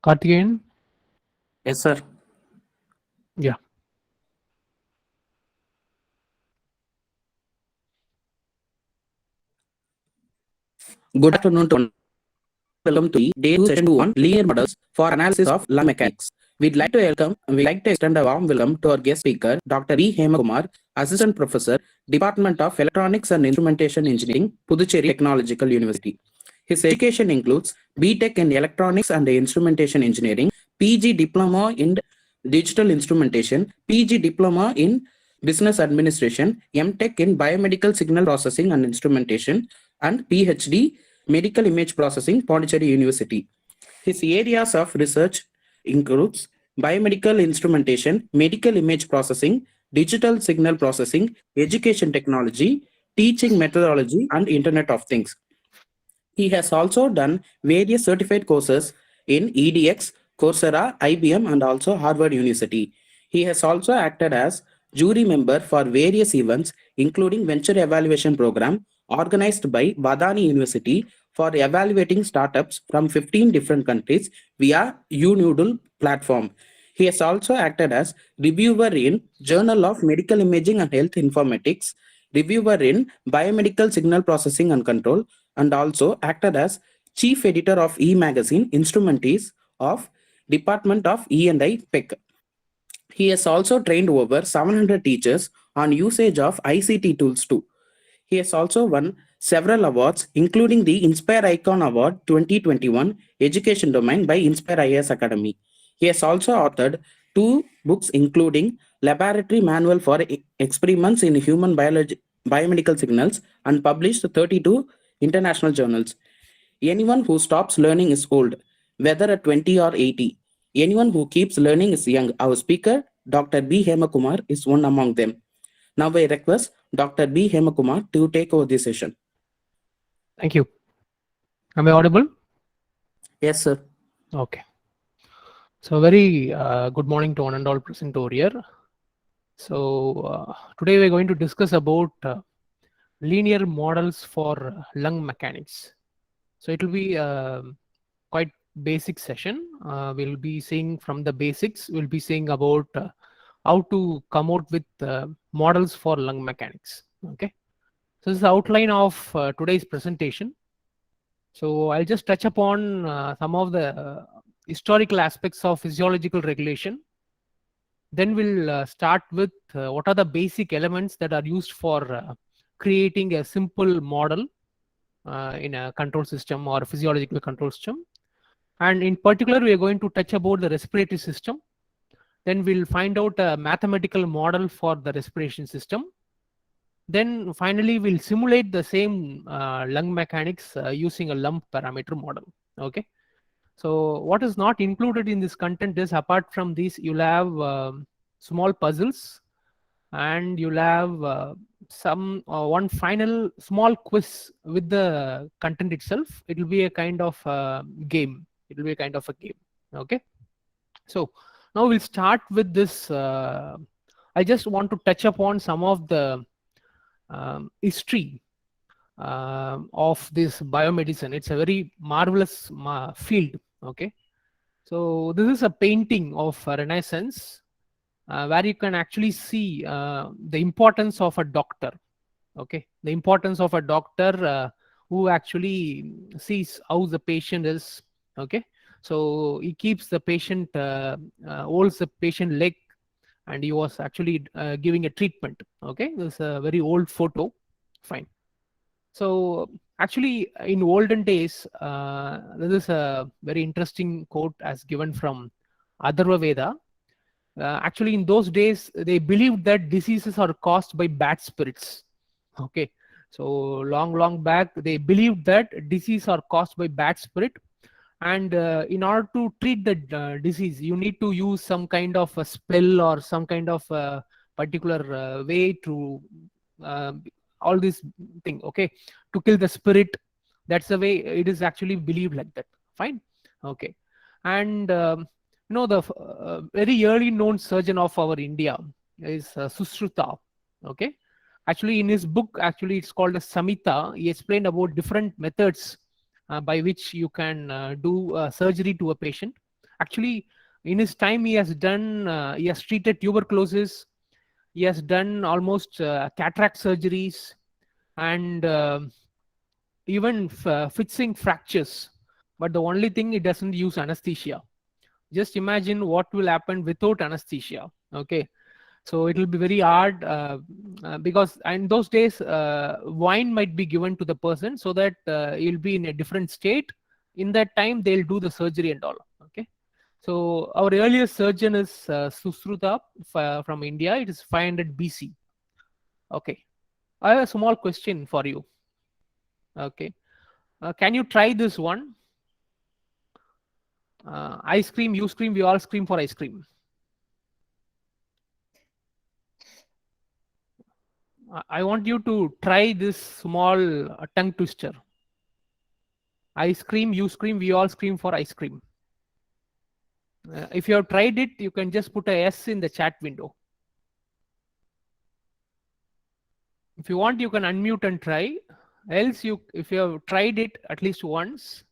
Karthikeyan? Yes, sir. Yeah. Good afternoon to welcome to day 2 session 2 on linear models for analysis of lung mechanics. We'd like to extend a warm welcome to our guest speaker, Dr. B. Hemakumar, Assistant Professor, Department of Electronics and Instrumentation Engineering, Puducherry Technological University. His education includes B.Tech in Electronics and Instrumentation Engineering, PG Diploma in Digital Instrumentation, PG Diploma in Business Administration, M.Tech in Biomedical Signal Processing and Instrumentation, and PhD Medical Image Processing, Pondicherry University. His areas of research includes biomedical instrumentation, medical image processing, digital signal processing, education technology, teaching methodology, and Internet of Things. He has also done various certified courses in EDX, Coursera, IBM, and also Harvard University. He has also acted as jury member for various events, including Venture Evaluation Program organized by Badani University for evaluating startups from 15 different countries via UNoodle platform. He has also acted as reviewer in Journal of Medical Imaging and Health Informatics, reviewer in Biomedical Signal Processing and Control, and also acted as chief editor of e-magazine Instrumentees of Department of E&I PEC. He has also trained over 700 teachers on usage of ICT tools too. He has also won several awards, including the Inspire Icon Award 2021 Education Domain by Inspire IAS Academy. He has also authored 2 books, including Laboratory Manual for Experiments in Human Biomedical Signals, and published 32 international journals. Anyone who stops learning is old, whether at 20 or 80. Anyone who keeps learning is young. Our speaker, Dr. B. Hemakumar, is one among them. Now I request Dr. B. Hemakumar to take over this session. Thank you. Am I audible? Yes, sir. Okay. So very good morning to one and all present over here. So today we're going to discuss about linear models for lung mechanics. So it will be quite basic session. We'll be seeing from the basics. We'll be seeing about how to come out with models for lung mechanics. Okay. So this is the outline of today's presentation. So I'll just touch upon some of the historical aspects of physiological regulation. Then we'll start with what are the basic elements that are used for creating a simple model in a control system or a physiological control system. And in particular, we are going to touch about the respiratory system. Then we'll find out a mathematical model for the respiration system. Then finally, we'll simulate the same lung mechanics using a lump parameter model. Okay. So what is not included in this content is, apart from these, you'll have small puzzles, and you'll have some one final small quiz with the content itself. It will be a kind of game. It will be a kind of a game. Okay. So now we'll start with this. I just want to touch upon some of the history of this biomedicine. It's a very marvelous field. Okay. So this is a painting of Renaissance where you can actually see the importance of a doctor. Okay. The importance of a doctor who actually sees how the patient is. Okay. So he keeps the patient, holds the patient leg, and he was actually giving a treatment. Okay. This is a very old photo. Fine. So actually in olden days, this is a very interesting quote as given from Atharva Veda. Actually in those days, they believed that diseases are caused by bad spirits. Okay. So long back, they believed that diseases are caused by bad spirit. And in order to treat the disease, you need to use some kind of a spell or some kind of a particular way to all this thing. Okay. To kill the spirit. That's the way it is actually believed, like that. Fine. Okay. And the very early known surgeon of our India is Sushruta. Okay. Actually in his book, actually it's called a Samhita. He explained about different methods by which you can do surgery to a patient. Actually, in his time, he has treated tuberculosis. He has done almost cataract surgeries and even fixing fractures. But the only thing, it doesn't use anesthesia. Just imagine what will happen without anesthesia. Okay, so it will be very hard because in those days wine might be given to the person so that he'll be in a different state. In that time, they'll do the surgery and all. Okay, so our earliest surgeon is Susruta from India. It is 500 BC. Okay, I have a small question for you. Okay, can you try this one? Ice cream, you scream, we all scream for ice cream. I want you to try this small tongue twister. Ice cream, you scream, we all scream for ice cream. If you have tried it, you can just put a S in the chat window. If you want, you can unmute and try. Else, if you have tried it at least once,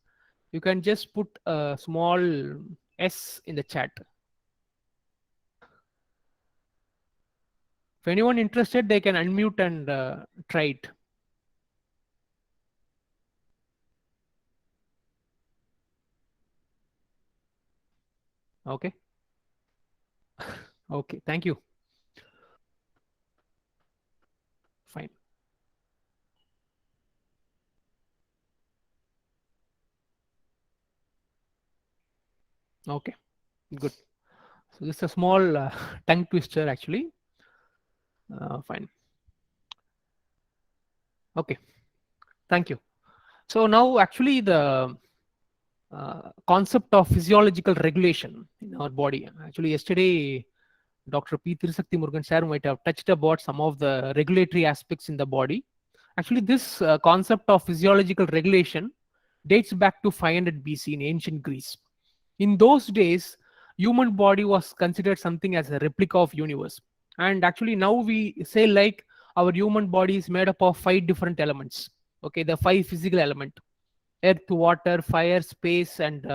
you can just put a small S in the chat. If anyone interested, they can unmute and try it. Okay. Okay, thank you. Fine. Okay, good. So this is a small tongue twister actually. Fine. Okay, thank you. So now actually the concept of physiological regulation in our body. Actually, yesterday Dr. P. Tirusakti Murugan sir might have touched about some of the regulatory aspects in the body. Actually, this concept of physiological regulation dates back to 500 BC in ancient Greece. In those days, human body was considered something as a replica of universe. And actually now we say like our human body is made up of 5 different elements. Okay, the 5 physical element: earth, water, fire, space, and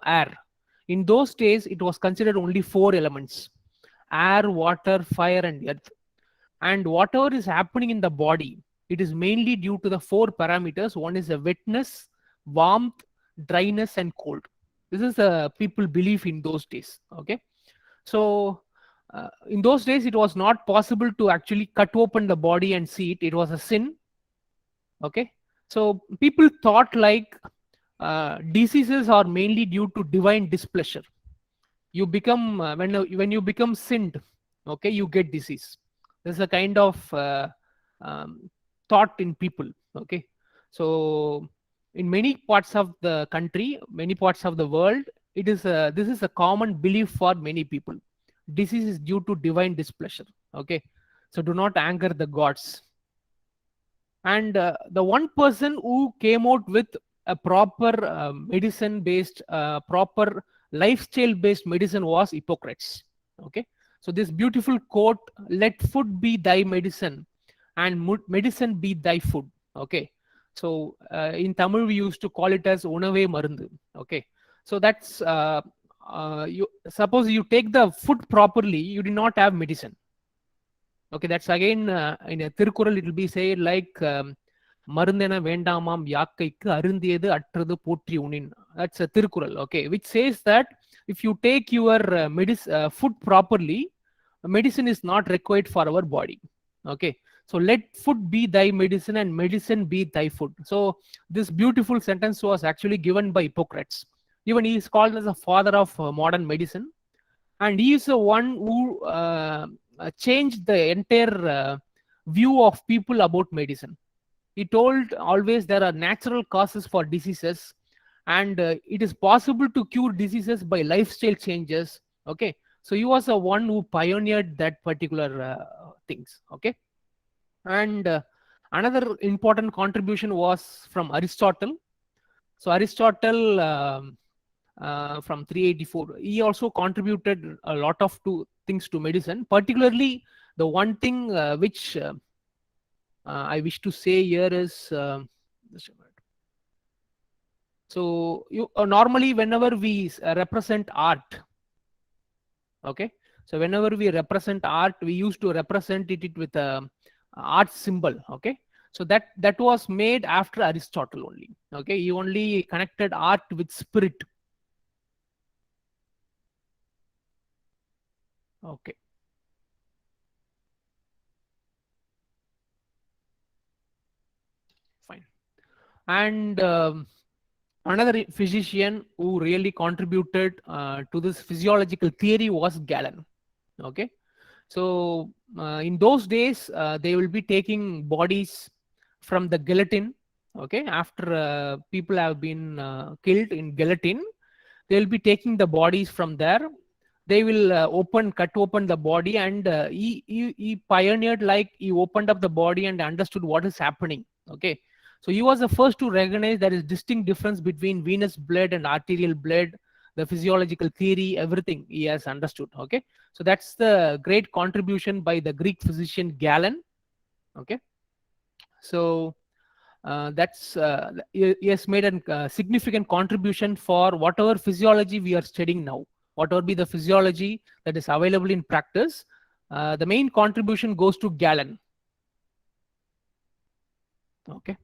air. In those days, it was considered only 4 elements: air, water, fire, and earth. And whatever is happening in the body, it is mainly due to the 4 parameters. One is the wetness, warmth, dryness, and cold. This is the people belief in those days. Okay, so in those days, it was not possible to actually cut open the body and see it. It was a sin. Okay, so people thought like diseases are mainly due to divine displeasure. You become when you become sinned, okay, you get disease. There's a kind of thought in people. Okay, so in many parts of the country, many parts of the world, this is a common belief for many people. Disease is due to divine displeasure. Okay, so do not anger the gods. And the one person who came out with a proper medicine based proper lifestyle based medicine was Hippocrates. Okay, so this beautiful quote, "Let food be thy medicine and medicine be thy food." Okay, so in Tamil we used to call it as unave marundu. Okay, so that's you suppose you take the food properly, you do not have medicine. Okay, that's again in a Tirukkural, it will be said like மருந்தென வேண்டாமாம் யாக்கைக்கு அருந்தியது அற்றது போற்றி உனின். That's a Tirukkural, okay, which says that if you take your food properly, medicine is not required for our body. Okay, so let food be thy medicine and medicine be thy food. So this beautiful sentence was actually given by Hippocrates. Even he is called as the father of modern medicine, and he is the one who changed the entire view of people about medicine. He told always there are natural causes for diseases, and it is possible to cure diseases by lifestyle changes. Okay, so he was the one who pioneered that particular things. Okay, and another important contribution was from Aristotle. So Aristotle from 384, he also contributed a lot of things to medicine. Particularly the one thing which I wish to say here is so So you normally whenever we represent art, okay, so whenever we represent art, we used to represent it with a art symbol, okay. So that was made after Aristotle only, okay. He only connected art with spirit, okay. Fine. And another physician who really contributed to this physiological theory was Galen, okay. So in those days, they will be taking bodies from the guillotine, okay. After people have been killed in guillotine, they will be taking the bodies from there. They will cut open the body, and he pioneered, like he opened up the body and understood what is happening, okay. So he was the first to recognize there is distinct difference between venous blood and arterial blood, the physiological theory, everything he has understood, okay. So that's the great contribution by the Greek physician Galen, okay. So he has made a significant contribution for whatever physiology we are studying now, whatever be the physiology that is available in practice. The main contribution goes to Galen, okay.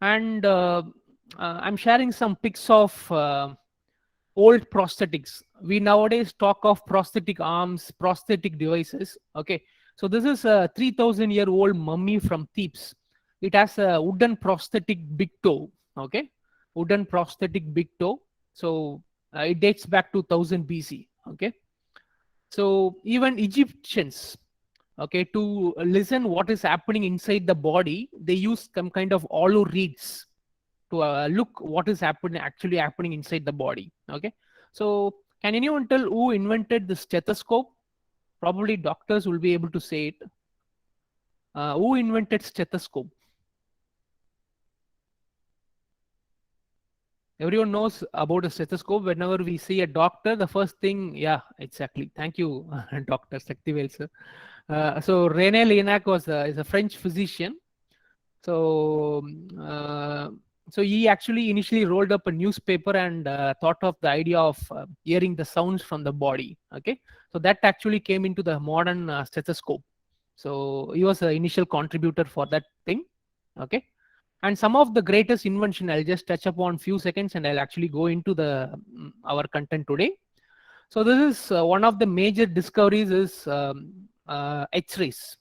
And I'm sharing some pics of old prosthetics. We nowadays talk of prosthetic arms, prosthetic devices, okay. So this is a 3,000-year-old mummy from Thebes. It has a wooden prosthetic big toe, okay, wooden prosthetic big toe. So it dates back to 1000 BC, okay. So even Egyptians, okay, to listen what is happening inside the body, they use some kind of hollow reeds to look what is actually happening inside the body, okay. So can anyone tell who invented the stethoscope? Probably doctors will be able to say it. Who invented stethoscope? Everyone knows about a stethoscope. Whenever we see a doctor, the first thing, yeah, exactly. Thank you, Dr. Saktivel, sir. So René Lénac is a French physician. So so he actually initially rolled up a newspaper and thought of the idea of hearing the sounds from the body, okay. So that actually came into the modern stethoscope. So he was the initial contributor for that thing, okay. And some of the greatest invention, I'll just touch upon few seconds and I'll actually go into the our content today. So this is one of the major discoveries is X-rays,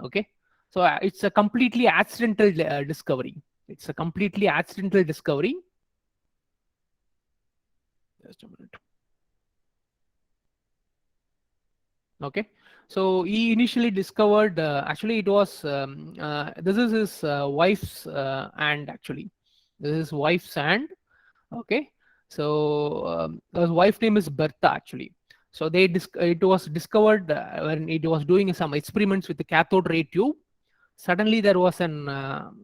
okay. So it's a completely accidental discovery. It's a completely accidental discovery. Just a minute. Okay. So he initially discovered, actually it was, this is his wife's hand actually. This is wife's hand, okay. So his wife name is Bertha actually. So it was discovered when it was doing some experiments with the cathode ray tube. Suddenly there was an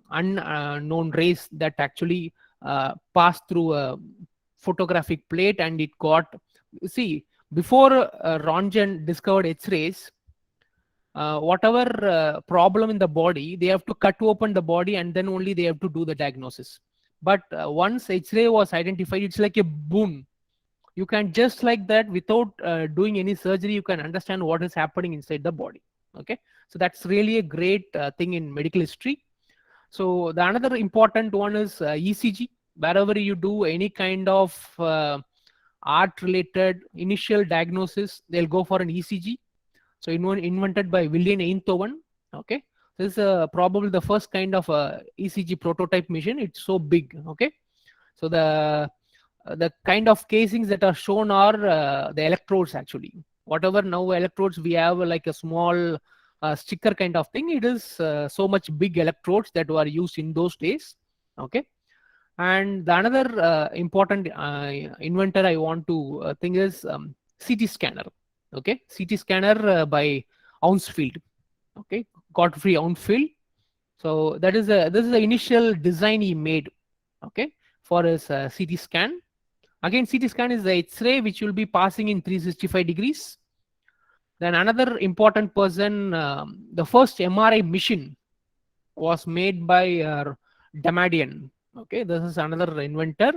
unknown rays that actually passed through a photographic plate, and it got, see, before Röntgen discovered X-rays, whatever problem in the body, they have to cut open the body and then only they have to do the diagnosis. But once X-ray was identified, it's like a boon. You can just like that, without doing any surgery, you can understand what is happening inside the body, okay. So that's really a great thing in medical history. So the another important one is ECG. Wherever you do any kind of art related initial diagnosis, they'll go for an ECG. So invented by William Einthoven, okay. This is probably the first kind of ECG prototype machine. It's so big, okay. So the kind of casings that are shown are the electrodes actually. Whatever now electrodes we have, like a small sticker kind of thing, it is so much big electrodes that were used in those days, okay. And the another important inventor I want to think is CT scanner, okay. CT scanner by Hounsfield, okay, Godfrey Hounsfield. So that is this is the initial design he made, okay, for his CT scan. Again, CT scan is the X-ray which will be passing in 365 degrees. Then another important person, the first MRI machine was made by Damadian. Okay, this is another inventor.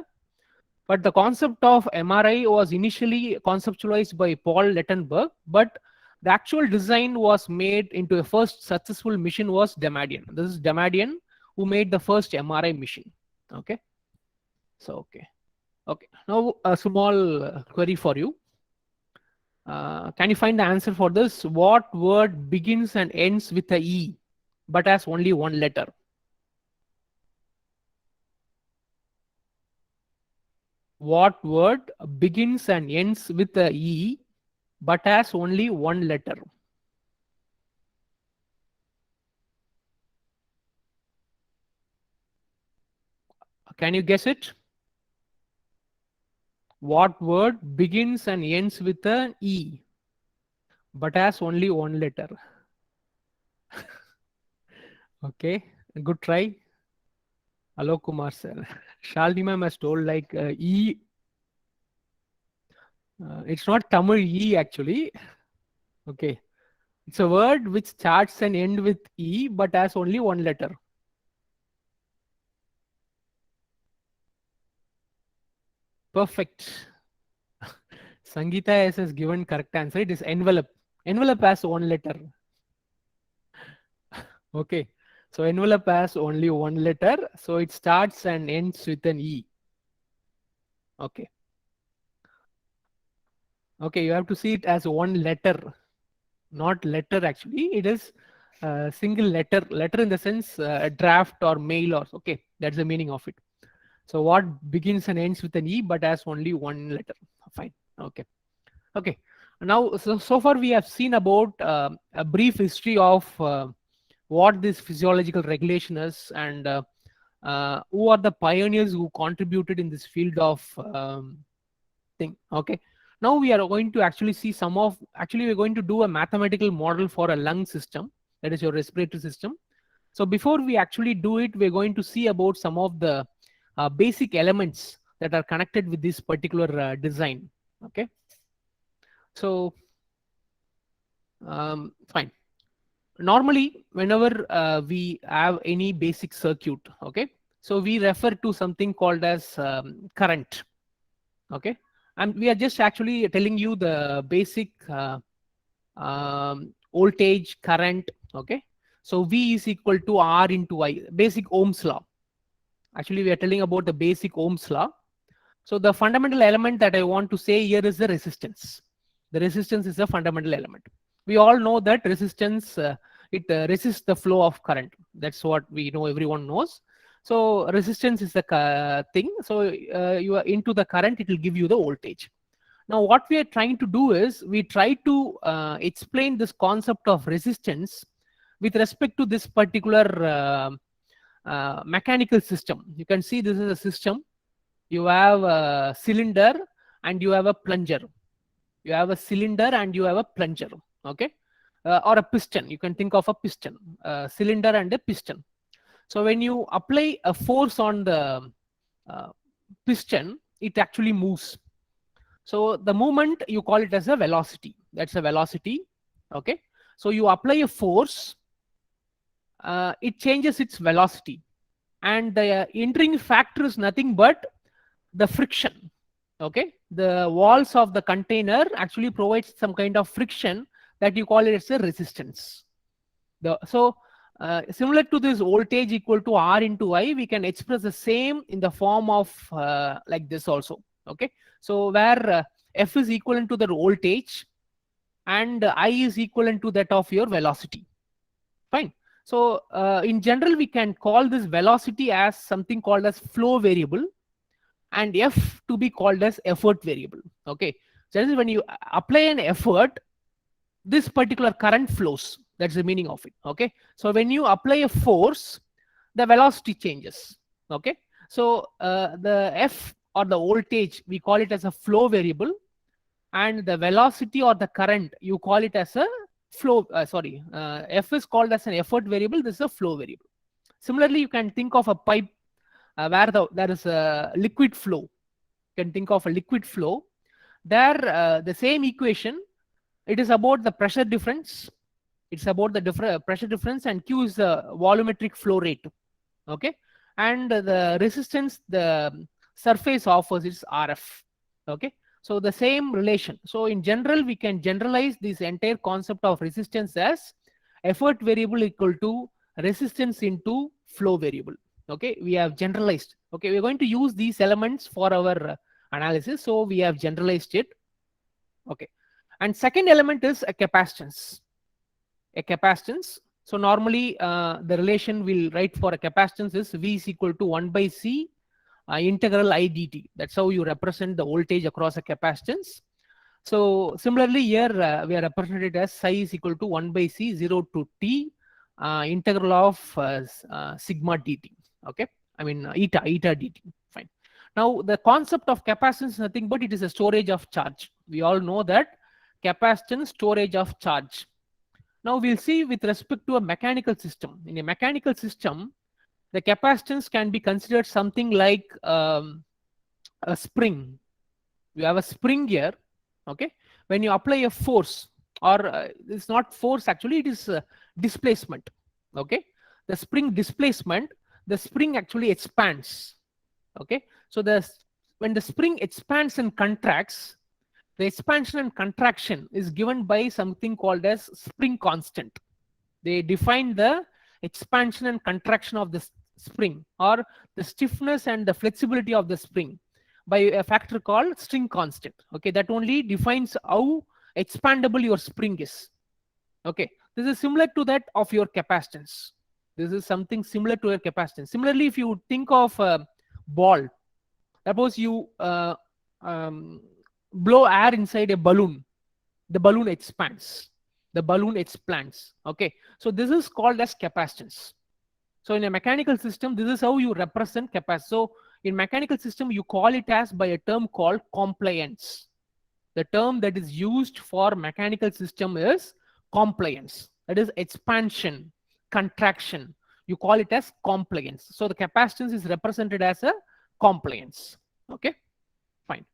But the concept of MRI was initially conceptualized by Paul Lettenberg, but the actual design was made into a first successful mission was Damadian. This is Damadian who made the first MRI machine. Okay. So, okay. Now a small query for you. Can you find the answer for this? What word begins and ends with a E, but has only one letter? What word begins and ends with a E, but has only one letter? Can you guess it? What word begins and ends with an E, but has only one letter? Okay, good try. Hello, Kumar sir. Shalini ma'am has told like E. It's not Tamil E actually. Okay, it's a word which starts and ends with E, but has only one letter. Perfect. Sangeeta has given correct answer. It is envelope. Envelope has one letter. Okay. So envelope has only one letter. So it starts and ends with an E. Okay. Okay. You have to see it as one letter, not letter actually. It is a single letter. Letter in the sense draft or mail or okay. That's the meaning of it. So what begins and ends with an E but has only one letter. Fine. Okay. Okay. Now, so far we have seen about a brief history of what this physiological regulation is and who are the pioneers who contributed in this field of thing. Okay. Now we are going to actually see we're going to do a mathematical model for a lung system, that is your respiratory system. So before we actually do it, we're going to see about some of the basic elements that are connected with this particular design. Okay. So fine. Normally, whenever we have any basic circuit, okay, so we refer to something called as current. Okay, and we are just actually telling you the basic voltage, current. Okay, so V is equal to R into I, basic Ohm's law. Actually, we are telling about the basic Ohm's law. So the fundamental element that I want to say here is the resistance. The resistance is a fundamental element. We all know that resistance, it resists the flow of current. That's what we know, everyone knows. So resistance is the thing. So you are into the current, it will give you the voltage. Now what we are trying to do is we try to explain this concept of resistance with respect to this particular mechanical system. You can see this is a system. You have a cylinder and you have a plunger. You have a cylinder and you have a plunger. Okay, or a piston. You can think of a piston, cylinder and a piston. So when you apply a force on the piston, it actually moves. So the movement, you call it as a velocity. That's a velocity. Okay, so you apply a force, it changes its velocity, and the entering factor is nothing but the friction. Okay, the walls of the container actually provides some kind of friction that you call it as a resistance. Similar to this voltage equal to R into I, we can express the same in the form of like this also. Okay, so where F is equivalent to the voltage and I is equivalent to that of your velocity. Fine. So in general, we can call this velocity as something called as flow variable, and F to be called as effort variable. Okay, so this is when you apply an effort, this particular current flows. That's the meaning of it. Okay, so when you apply a force, the velocity changes. Okay, so the F or the voltage, we call it as a flow variable, and the velocity or the current, you call it as a flow. F is called as an effort variable. This is a flow variable. Similarly, you can think of a pipe where there is a liquid flow. You can think of a liquid flow. There, the same equation, it is about the pressure difference. It's about the pressure difference, and Q is the volumetric flow rate. Okay, and the resistance, the surface offers its RF. Okay, so the same relation. So in general, we can generalize this entire concept of resistance as effort variable equal to resistance into flow variable. Okay, we have generalized. Okay, we're going to use these elements for our analysis, so we have generalized it. Okay, and second element is a capacitance. A capacitance. So normally the relation we'll write for a capacitance is V is equal to 1 by C integral I dt. That's how you represent the voltage across a capacitance. So similarly here we are represented as psi is equal to 1 by C 0 to T integral of sigma dt. Okay, I mean eta dt. Fine. Now the concept of capacitance is nothing but it is a storage of charge. We all know that capacitance, storage of charge. Now we'll see with respect to a mechanical system. In a mechanical system, the capacitance can be considered something like a spring. You have a spring here. Okay, when you apply a force, or it's not force actually, it is displacement. Okay, the spring displacement, the spring actually expands. Okay, so when the spring expands and contracts, the expansion and contraction is given by something called as spring constant. They define the expansion and contraction of the spring, or the stiffness and the flexibility of the spring, by a factor called string constant. Okay, that only defines how expandable your spring is. Okay, this is similar to that of your capacitance. This is something similar to your capacitance. Similarly, if you think of a ball, suppose you blow air inside a balloon, the balloon expands. The balloon expands. Okay, so this is called as capacitance. So in a mechanical system, this is how you represent capacitance. So in mechanical system, you call it as by a term called compliance. The term that is used for mechanical system is compliance. That is expansion, contraction. You call it as compliance. So the capacitance is represented as a compliance. Okay, fine.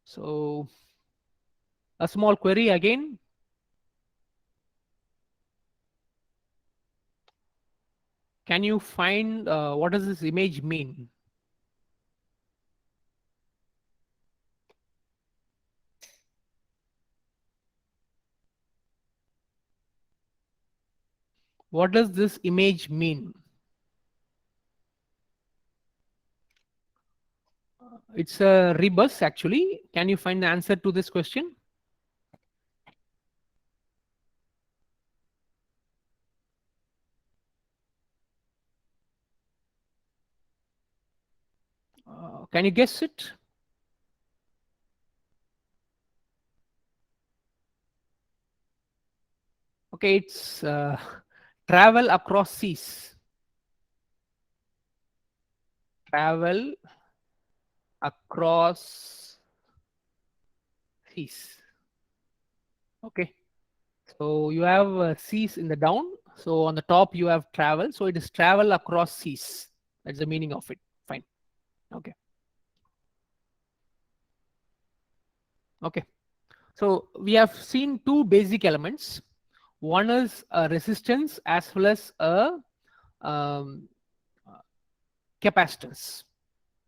So a small query again. Can you find what does this image mean? What does this image mean? It's a rebus actually. Can you find the answer to this question? Can you guess it? Okay, it's travel across seas. Travel across seas. Okay, so you have seas in the down. So on the top you have travel. So it is travel across seas. That's the meaning of it. Fine. Okay. Okay. So we have seen two basic elements. One is a resistance as well as a capacitance.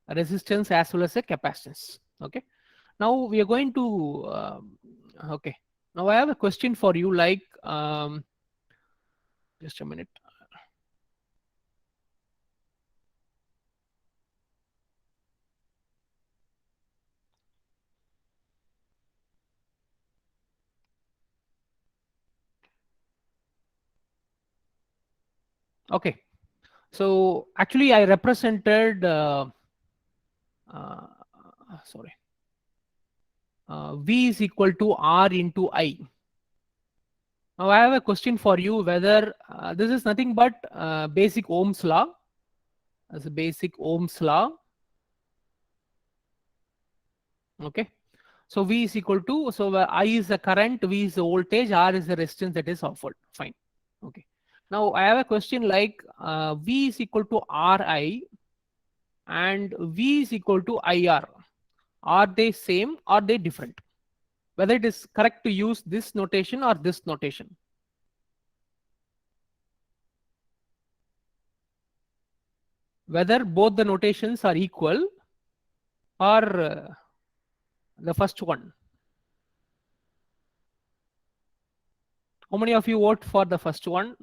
A resistance as well as a capacitance. Okay. Now we are going to okay. Now I have a question for you. Like just a minute. Okay. So actually, I represented. Sorry. V is equal to R into I. Now I have a question for you, whether this is nothing but basic Ohm's law. As a basic Ohm's law. Okay. So V is equal to, so I is the current, V is the voltage, R is the resistance that is offered. Fine. Okay. Now I have a question like V is equal to Ri and V is equal to IR. Are they same? Are they different? Whether it is correct to use this notation or this notation. whether both the notations are equal or the first one. How many of you vote for the first one?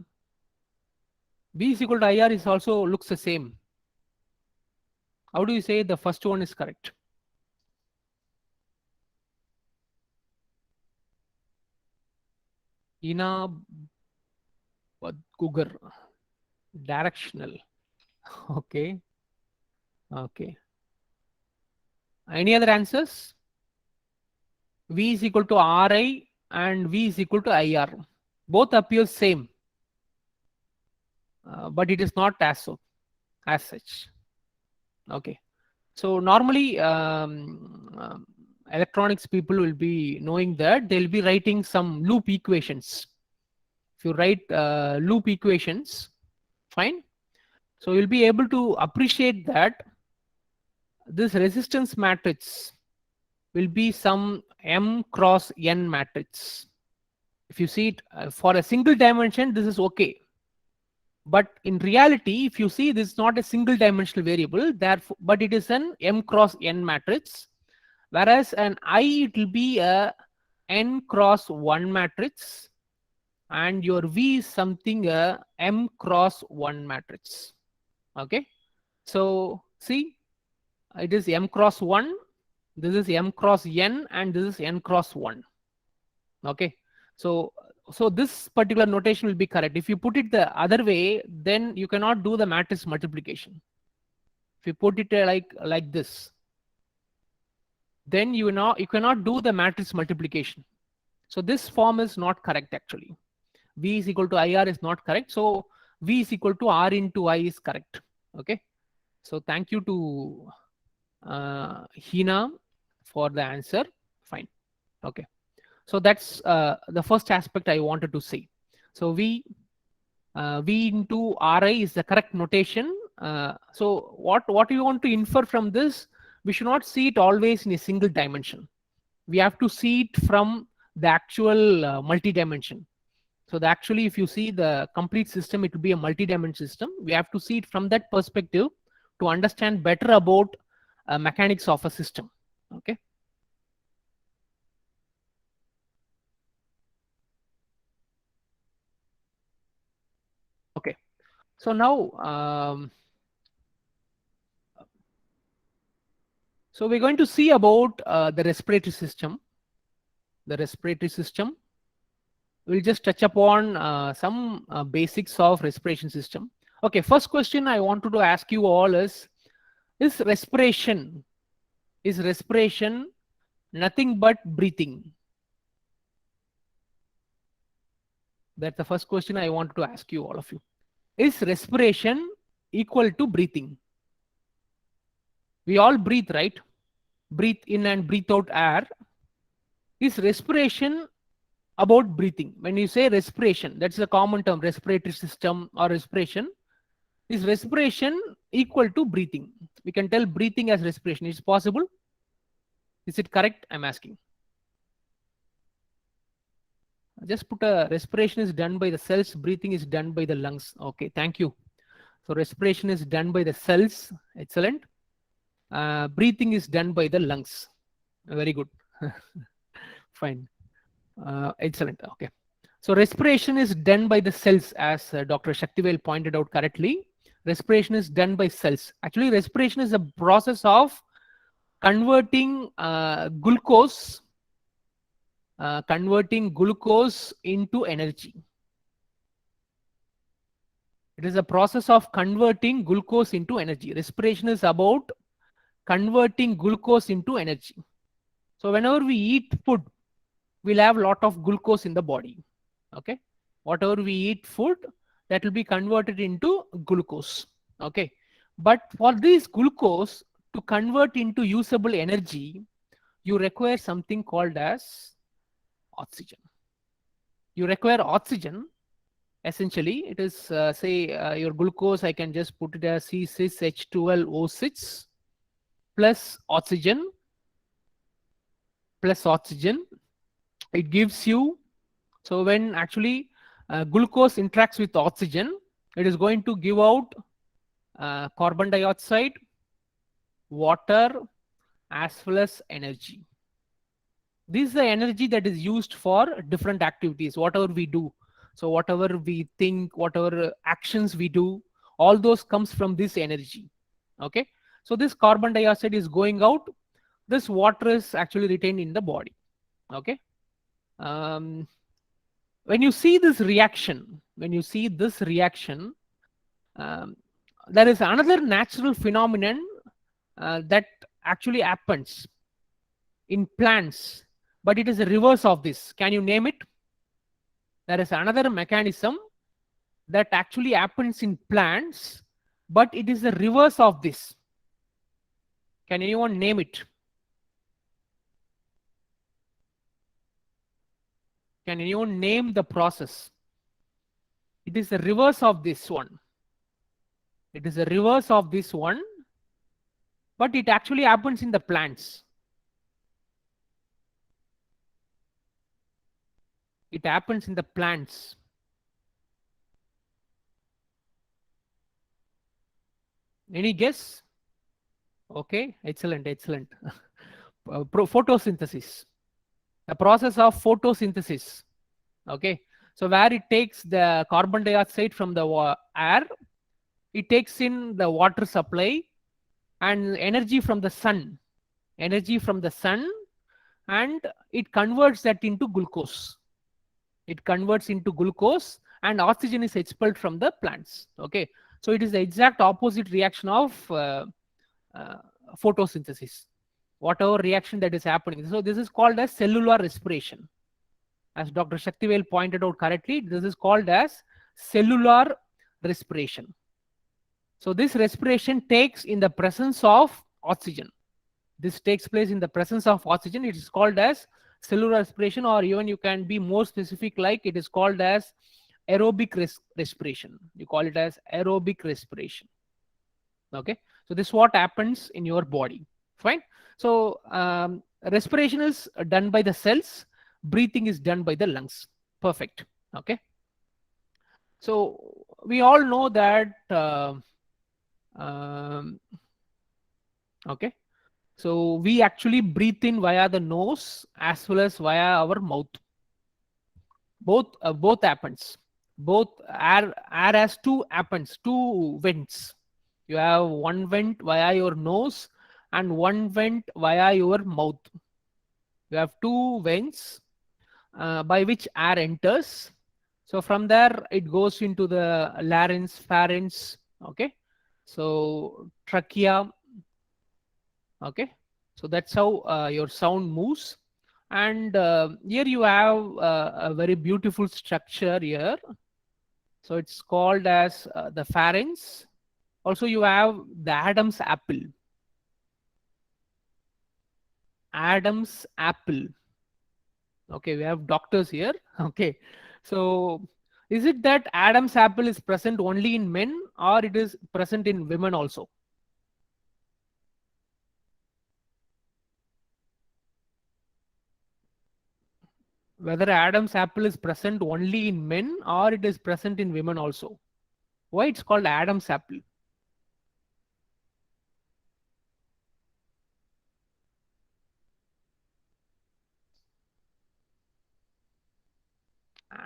V is equal to IR is also looks the same. How do you say the first one is correct? Ina Gugar. Directional. Okay. Okay. Any other answers? V is equal to Ri and V is equal to IR. Both appear same. But it is not as such. Okay. So normally electronics people will be knowing that they'll be writing some loop equations. If you write loop equations, fine. So you'll be able to appreciate that this resistance matrix will be some M cross N matrix. If you see it for a single dimension, this is okay. But in reality, if you see, this is not a single dimensional variable, therefore, but it is an M cross N matrix, whereas an I, it will be a N cross 1 matrix, and your V is something a M cross 1 matrix. Okay, so see, it is M cross 1, this is M cross N, and this is N cross 1. Okay, so this particular notation will be correct. If you put it the other way, then you cannot do the matrix multiplication. If you put it like this, then you cannot do the matrix multiplication. So this form is not correct actually. V is equal to IR is not correct. So V is equal to R into I is correct. Okay. So thank you to Hina for the answer. Fine. Okay. So that's the first aspect I wanted to say. So V into Ri is the correct notation. So what you want to infer from this? We should not see it always in a single dimension. We have to see it from the actual multi-dimension. So actually, if you see the complete system, it will be a multi-dimensional system. We have to see it from that perspective to understand better about mechanics of a system. Okay. Okay. So now, so we're going to see about the respiratory system. The respiratory system. We'll just touch upon some basics of respiration system. Okay, first question I wanted to ask you all is respiration nothing but breathing? That's the first question I wanted to ask you, all of you. Is respiration equal to breathing? We all breathe, right? Breathe in and breathe out air. Is respiration about breathing? When you say respiration, that's a common term, respiratory system or respiration. Is respiration equal to breathing? We can tell breathing as respiration. Is it possible? Is it correct? I'm asking. Just put a respiration is done by the cells, breathing is done by the lungs. Okay, thank you. So respiration is done by the cells. Excellent. Breathing is done by the lungs. Very good. Fine. Excellent. Okay. So respiration is done by the cells, as Dr. Shaktivel pointed out correctly. Respiration is done by cells. Actually, respiration is a process of converting glucose into energy. It is a process of converting glucose into energy. Respiration is about converting glucose into energy. So whenever we eat food, we'll have a lot of glucose in the body. Okay, whatever we eat food, that will be converted into glucose. Okay, but for this glucose to convert into usable energy, you require something called as oxygen. You require oxygen. Essentially, it is say your glucose. I can just put it as C6H12O6 plus oxygen. It gives you. So when actually glucose interacts with oxygen, it is going to give out carbon dioxide, water, as well as energy. This is the energy that is used for different activities, whatever we do. So whatever we think, whatever actions we do, all those comes from this energy. Okay. So this carbon dioxide is going out. This water is actually retained in the body. Okay. When you see this reaction, there is another natural phenomenon that actually happens in plants, but it is a reverse of this. Can you name it? There is another mechanism that actually happens in plants, but it is the reverse of this. Can anyone name it? Can anyone name the process? It is the reverse of this one. It is the reverse of this one, but it actually happens in the plants. It happens in the plants. Any guess? Okay, excellent. Photosynthesis. The process of photosynthesis. Okay, so where it takes the carbon dioxide from the air, it takes in the water supply and energy from the sun, and it converts that into glucose. It converts into glucose, and oxygen is expelled from the plants. Okay, so it is the exact opposite reaction of photosynthesis, whatever reaction that is happening. So this is called as cellular respiration. As Dr. Shaktivel pointed out correctly, this is called as cellular respiration. So this respiration takes in the presence of oxygen. This takes place in the presence of oxygen. It is called as cellular respiration, or even you can be more specific, like it is called as aerobic respiration. You call it as aerobic respiration. Okay, so this is what happens in your body. Fine. So respiration is done by the cells, breathing is done by the lungs. Perfect. Okay, so we all know that okay, so we actually breathe in via the nose as well as via our mouth. Both happens. Both air has two vents. You have one vent via your nose and one vent via your mouth. You have two vents by which air enters. So from there it goes into the larynx, pharynx. Okay, so trachea. Okay, so that's how your sound moves. And here you have a very beautiful structure here. So it's called as the pharynx. Also you have the Adam's apple. Adam's apple. Okay, we have doctors here. Okay, so is it that Adam's apple is present only in men, or it is present in women also? Whether Adam's apple is present only in men or it is present in women also. Why it's called Adam's apple?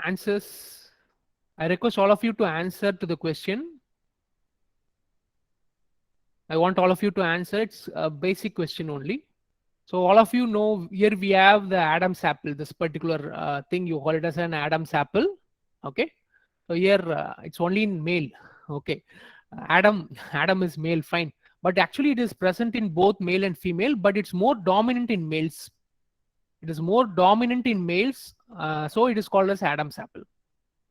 Answers. I request all of you to answer to the question. I want all of you to answer. It's a basic question only. So all of you know, here we have the Adam's apple, this particular thing, you call it as an Adam's apple. Okay, so here it's only in male. Okay, Adam is male, fine, but actually it is present in both male and female, but it's more dominant in males. It is more dominant in males, so it is called as Adam's apple.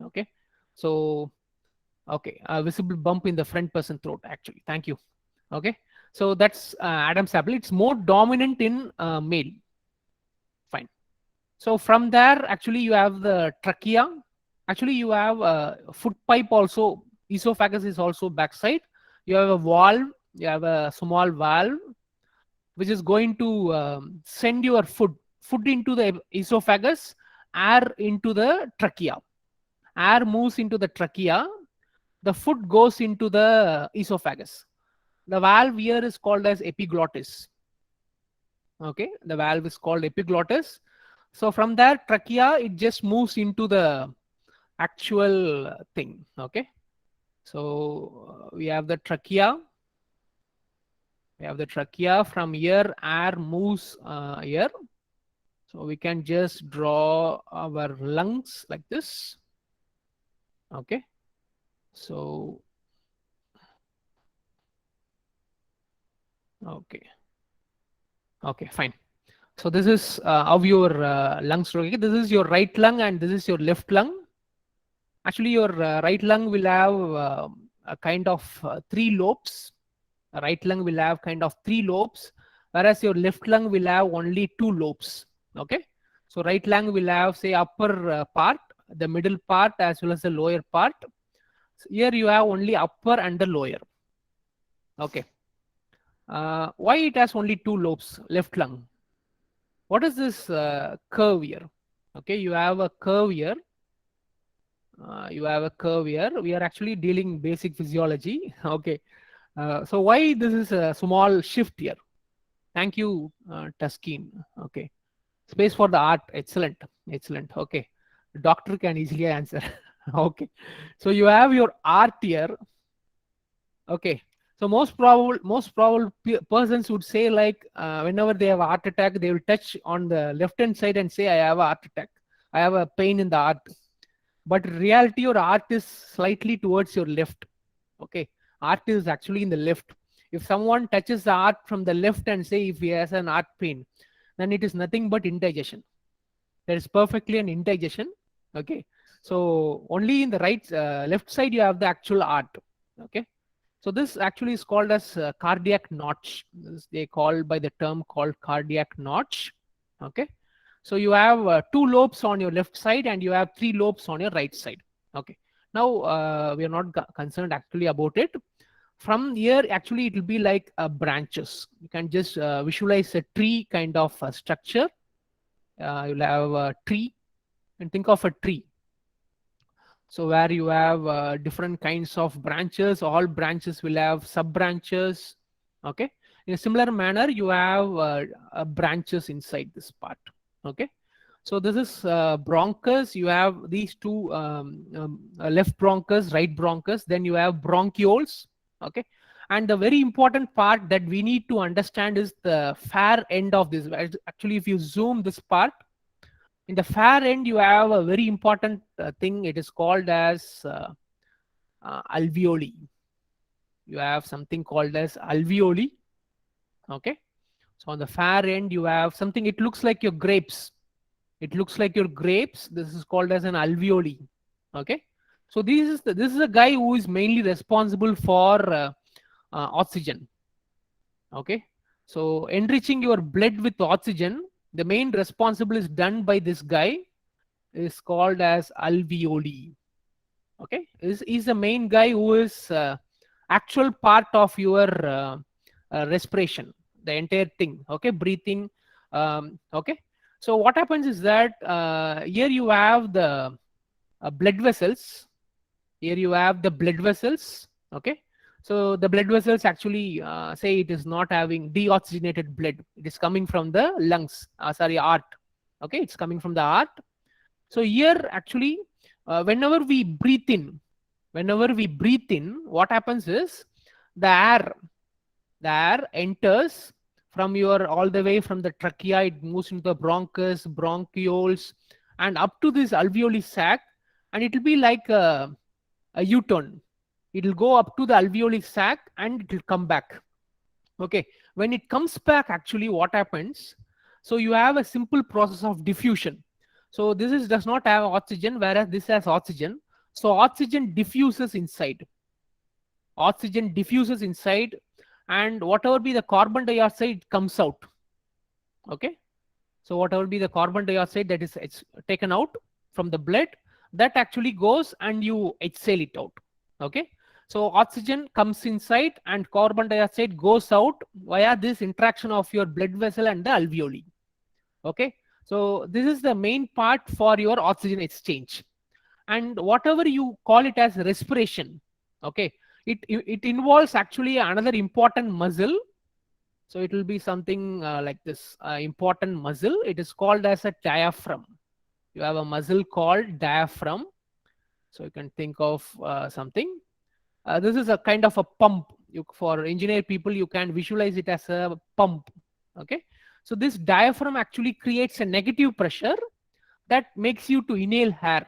Okay, so okay, visible bump in the front person throat, actually. Thank you. Okay, so that's Adam's apple. It's more dominant in male. Fine. So from there, actually, you have the trachea. Actually, you have a food pipe also. Esophagus is also backside. You have a valve. You have a small valve, which is going to send your food into the esophagus, air into the trachea. Air moves into the trachea. the food goes into the esophagus. The valve here is called as epiglottis. Okay, the valve is called epiglottis. So from there, trachea, it just moves into the actual thing. Okay, so we have the trachea. We have the trachea. From here, air moves here. So we can just draw our lungs like this. Okay, so okay, fine. So this is how your lungs look. Okay? This is your right lung and this is your left lung. Actually, your right lung will have a kind of 3 lobes. Right lung will have kind of 3 lobes, whereas your left lung will have only 2 lobes. Okay, so right lung will have, say, upper part, the middle part, as well as the lower part. So here you have only upper and the lower. Okay, why it has only 2 lobes, left lung? What is this curve here? Okay, you have a curve here. You have a curve here. We are actually dealing basic physiology. Okay, so why this is a small shift here? Thank you, Tuskin. Okay, space for the art. Excellent, excellent. Okay, doctor can easily answer. Okay, so you have your art here. Okay, so most probable persons would say, like, whenever they have a heart attack, they will touch on the left hand side and say, I have a heart attack, I have a pain in the heart. But in reality, your heart is slightly towards your left. Okay, heart is actually in the left. If someone touches the heart from the left and say if he has an heart pain, then it is nothing but indigestion. That is perfectly an indigestion. Okay, so only in the left side you have the actual heart. Okay, so this actually is called as cardiac notch. They call by the term called cardiac notch. Okay, so you have 2 lobes on your left side and you have 3 lobes on your right side. Okay, now we are not concerned actually about it. From here, actually, it will be like branches. You can just visualize a tree kind of structure. You'll have a tree, and think of a tree. So where you have different kinds of branches, all branches will have sub branches. Okay, in a similar manner, you have branches inside this part. Okay, so this is bronchus. You have these two left bronchus, right bronchus. Then you have bronchioles. Okay, and the very important part that we need to understand is the far end of this. Actually, if you zoom this part, in the far end you have a very important thing. It is called as alveoli. You have something called as alveoli. Okay, so on the far end you have something, it looks like your grapes. It looks like your grapes. This is called as an alveoli. Okay, so this is a guy who is mainly responsible for oxygen. Okay, so enriching your blood with oxygen, the main responsible is done by this guy, is called as alveoli. Okay, is the main guy who is actual part of your respiration, the entire thing. Okay, breathing. Okay, so what happens is that here you have the blood vessels. Here you have the blood vessels. Okay, so the blood vessels actually say it is not having deoxygenated blood. It is coming from the lungs. Sorry, heart. Okay, it's coming from the heart. So here actually, whenever we breathe in, what happens is the air enters from your, all the way from the trachea, it moves into the bronchus, bronchioles, and up to this alveoli sac, and it will be like a U-turn. It will go up to the alveoli sac and it will come back. Okay, when it comes back, actually what happens, so you have a simple process of diffusion. So this does not have oxygen, whereas this has oxygen. So oxygen diffuses inside. Oxygen diffuses inside, and whatever be the carbon dioxide comes out. Okay, so whatever be the carbon dioxide that is, it's taken out from the blood, that actually goes and you exhale it out. Okay, so oxygen comes inside and carbon dioxide goes out via this interaction of your blood vessel and the alveoli. Okay, so this is the main part for your oxygen exchange. And whatever you call it as respiration, Okay, it involves actually another important muscle. So it will be something like this important muscle. It is called as a diaphragm. You have a muscle called diaphragm. So you can think of something. This is a kind of a pump. For engineer people, you can visualize it as a pump. Okay, so this diaphragm actually creates a negative pressure that makes you to inhale air.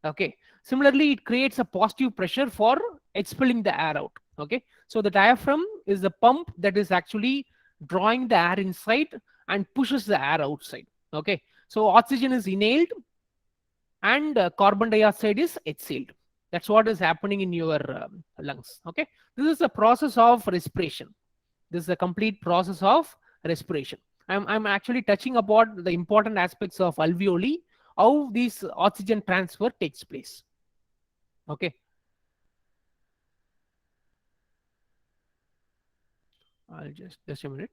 Okay, similarly it creates a positive pressure for expelling the air out. Okay, so the diaphragm is the pump that is actually drawing the air inside and pushes the air outside. Okay, so oxygen is inhaled and carbon dioxide is exhaled. That's what is happening in your lungs. Okay, this is a process of respiration. This is a complete process of respiration. I'm actually touching upon the important aspects of alveoli, how this oxygen transfer takes place. Okay, I'll just a minute.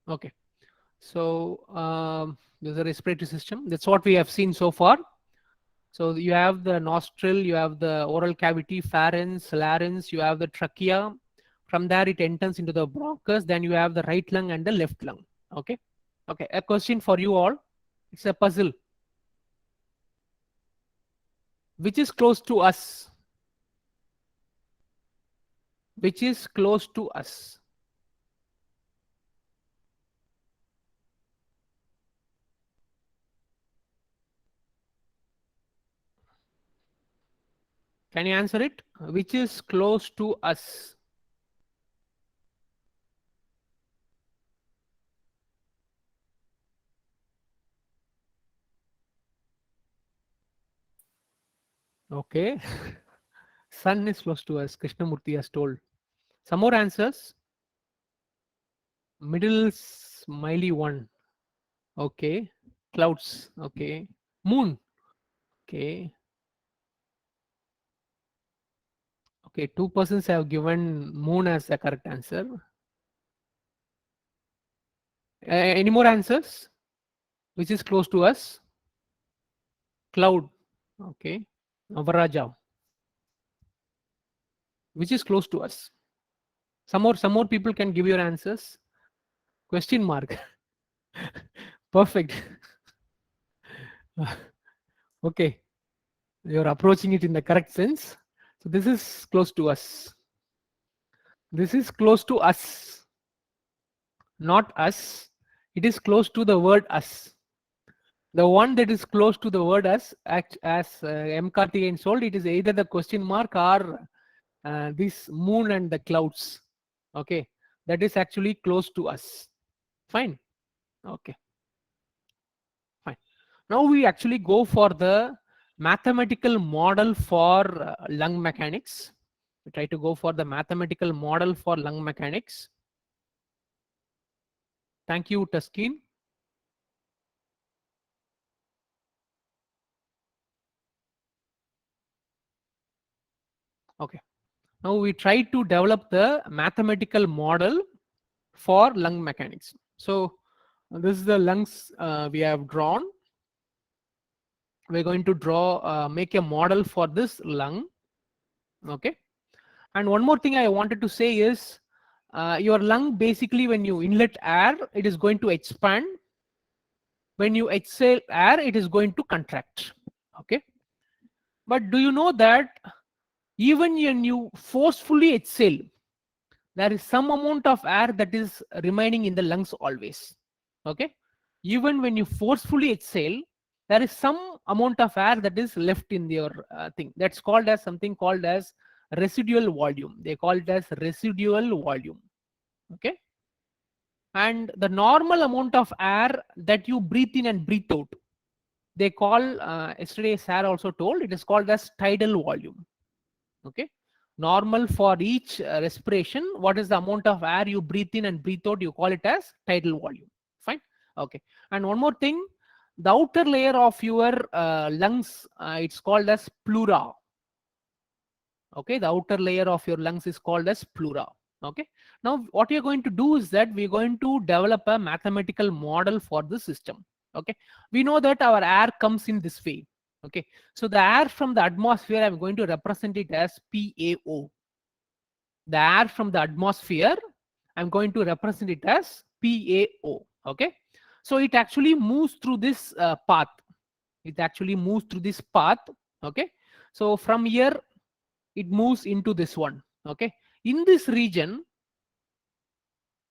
Okay, so there's a respiratory system. That's what we have seen so far. So you have the nostril, you have the oral cavity, pharynx, larynx, you have the trachea. From there it enters into the bronchus. Then you have the right lung and the left lung. Okay. Okay. A question for you all. It's a puzzle. Which is close to us? Which is close to us? Can you answer it? Which is close to us? Okay. Sun is close to us. Krishnamurti has told. Some more answers. Middle smiley one. Okay. Clouds. Okay. Moon. Okay. Okay. 2 persons have given moon as the correct answer. Any more answers? Which is close to us? Cloud. Okay. Navaraja. Which is close to us? Some more people can give your answers. Question mark. Perfect. Okay. You're approaching it in the correct sense. So this is close to us. This is close to us. Not us. It is close to the word us. The one that is close to the word us, as M. Karthikeyan told, it is either the question mark or this moon and the clouds. Okay, that is actually close to us. Fine. Okay, fine. Now we actually go for the mathematical model for lung mechanics. We try to go for the mathematical model for lung mechanics. Thank you, Tuskin. Okay. Now we try to develop the mathematical model for lung mechanics. So this is the lungs we have drawn. We're going to draw, make a model for this lung. Okay. And one more thing I wanted to say is your lung, basically when you inlet air, it is going to expand. When you exhale air, it is going to contract. Okay. But do you know that even when you forcefully exhale, there is some amount of air that is remaining in the lungs always. Okay, even when you forcefully exhale, there is some amount of air that is left in your thing. That's called as something called as residual volume. They call it as residual volume. Okay, and the normal amount of air that you breathe in and breathe out, they call, yesterday Sarah also told, it is called as tidal volume. Okay, normal for each respiration, what is the amount of air you breathe in and breathe out, you call it as tidal volume. Fine. Okay, and one more thing, The outer layer of your lungs, it's called as pleura. Okay, the outer layer of your lungs is called as pleura. Okay, now what you're going to do is that we're going to develop a mathematical model for the system. Okay, we know that our air comes in this way. Okay, so the air from the atmosphere, I'm going to represent it as PaO. The air from the atmosphere, I'm going to represent it as PaO. Okay, so it actually moves through this path. It actually moves through this path. Okay, so from here it moves into this one. Okay, in this region,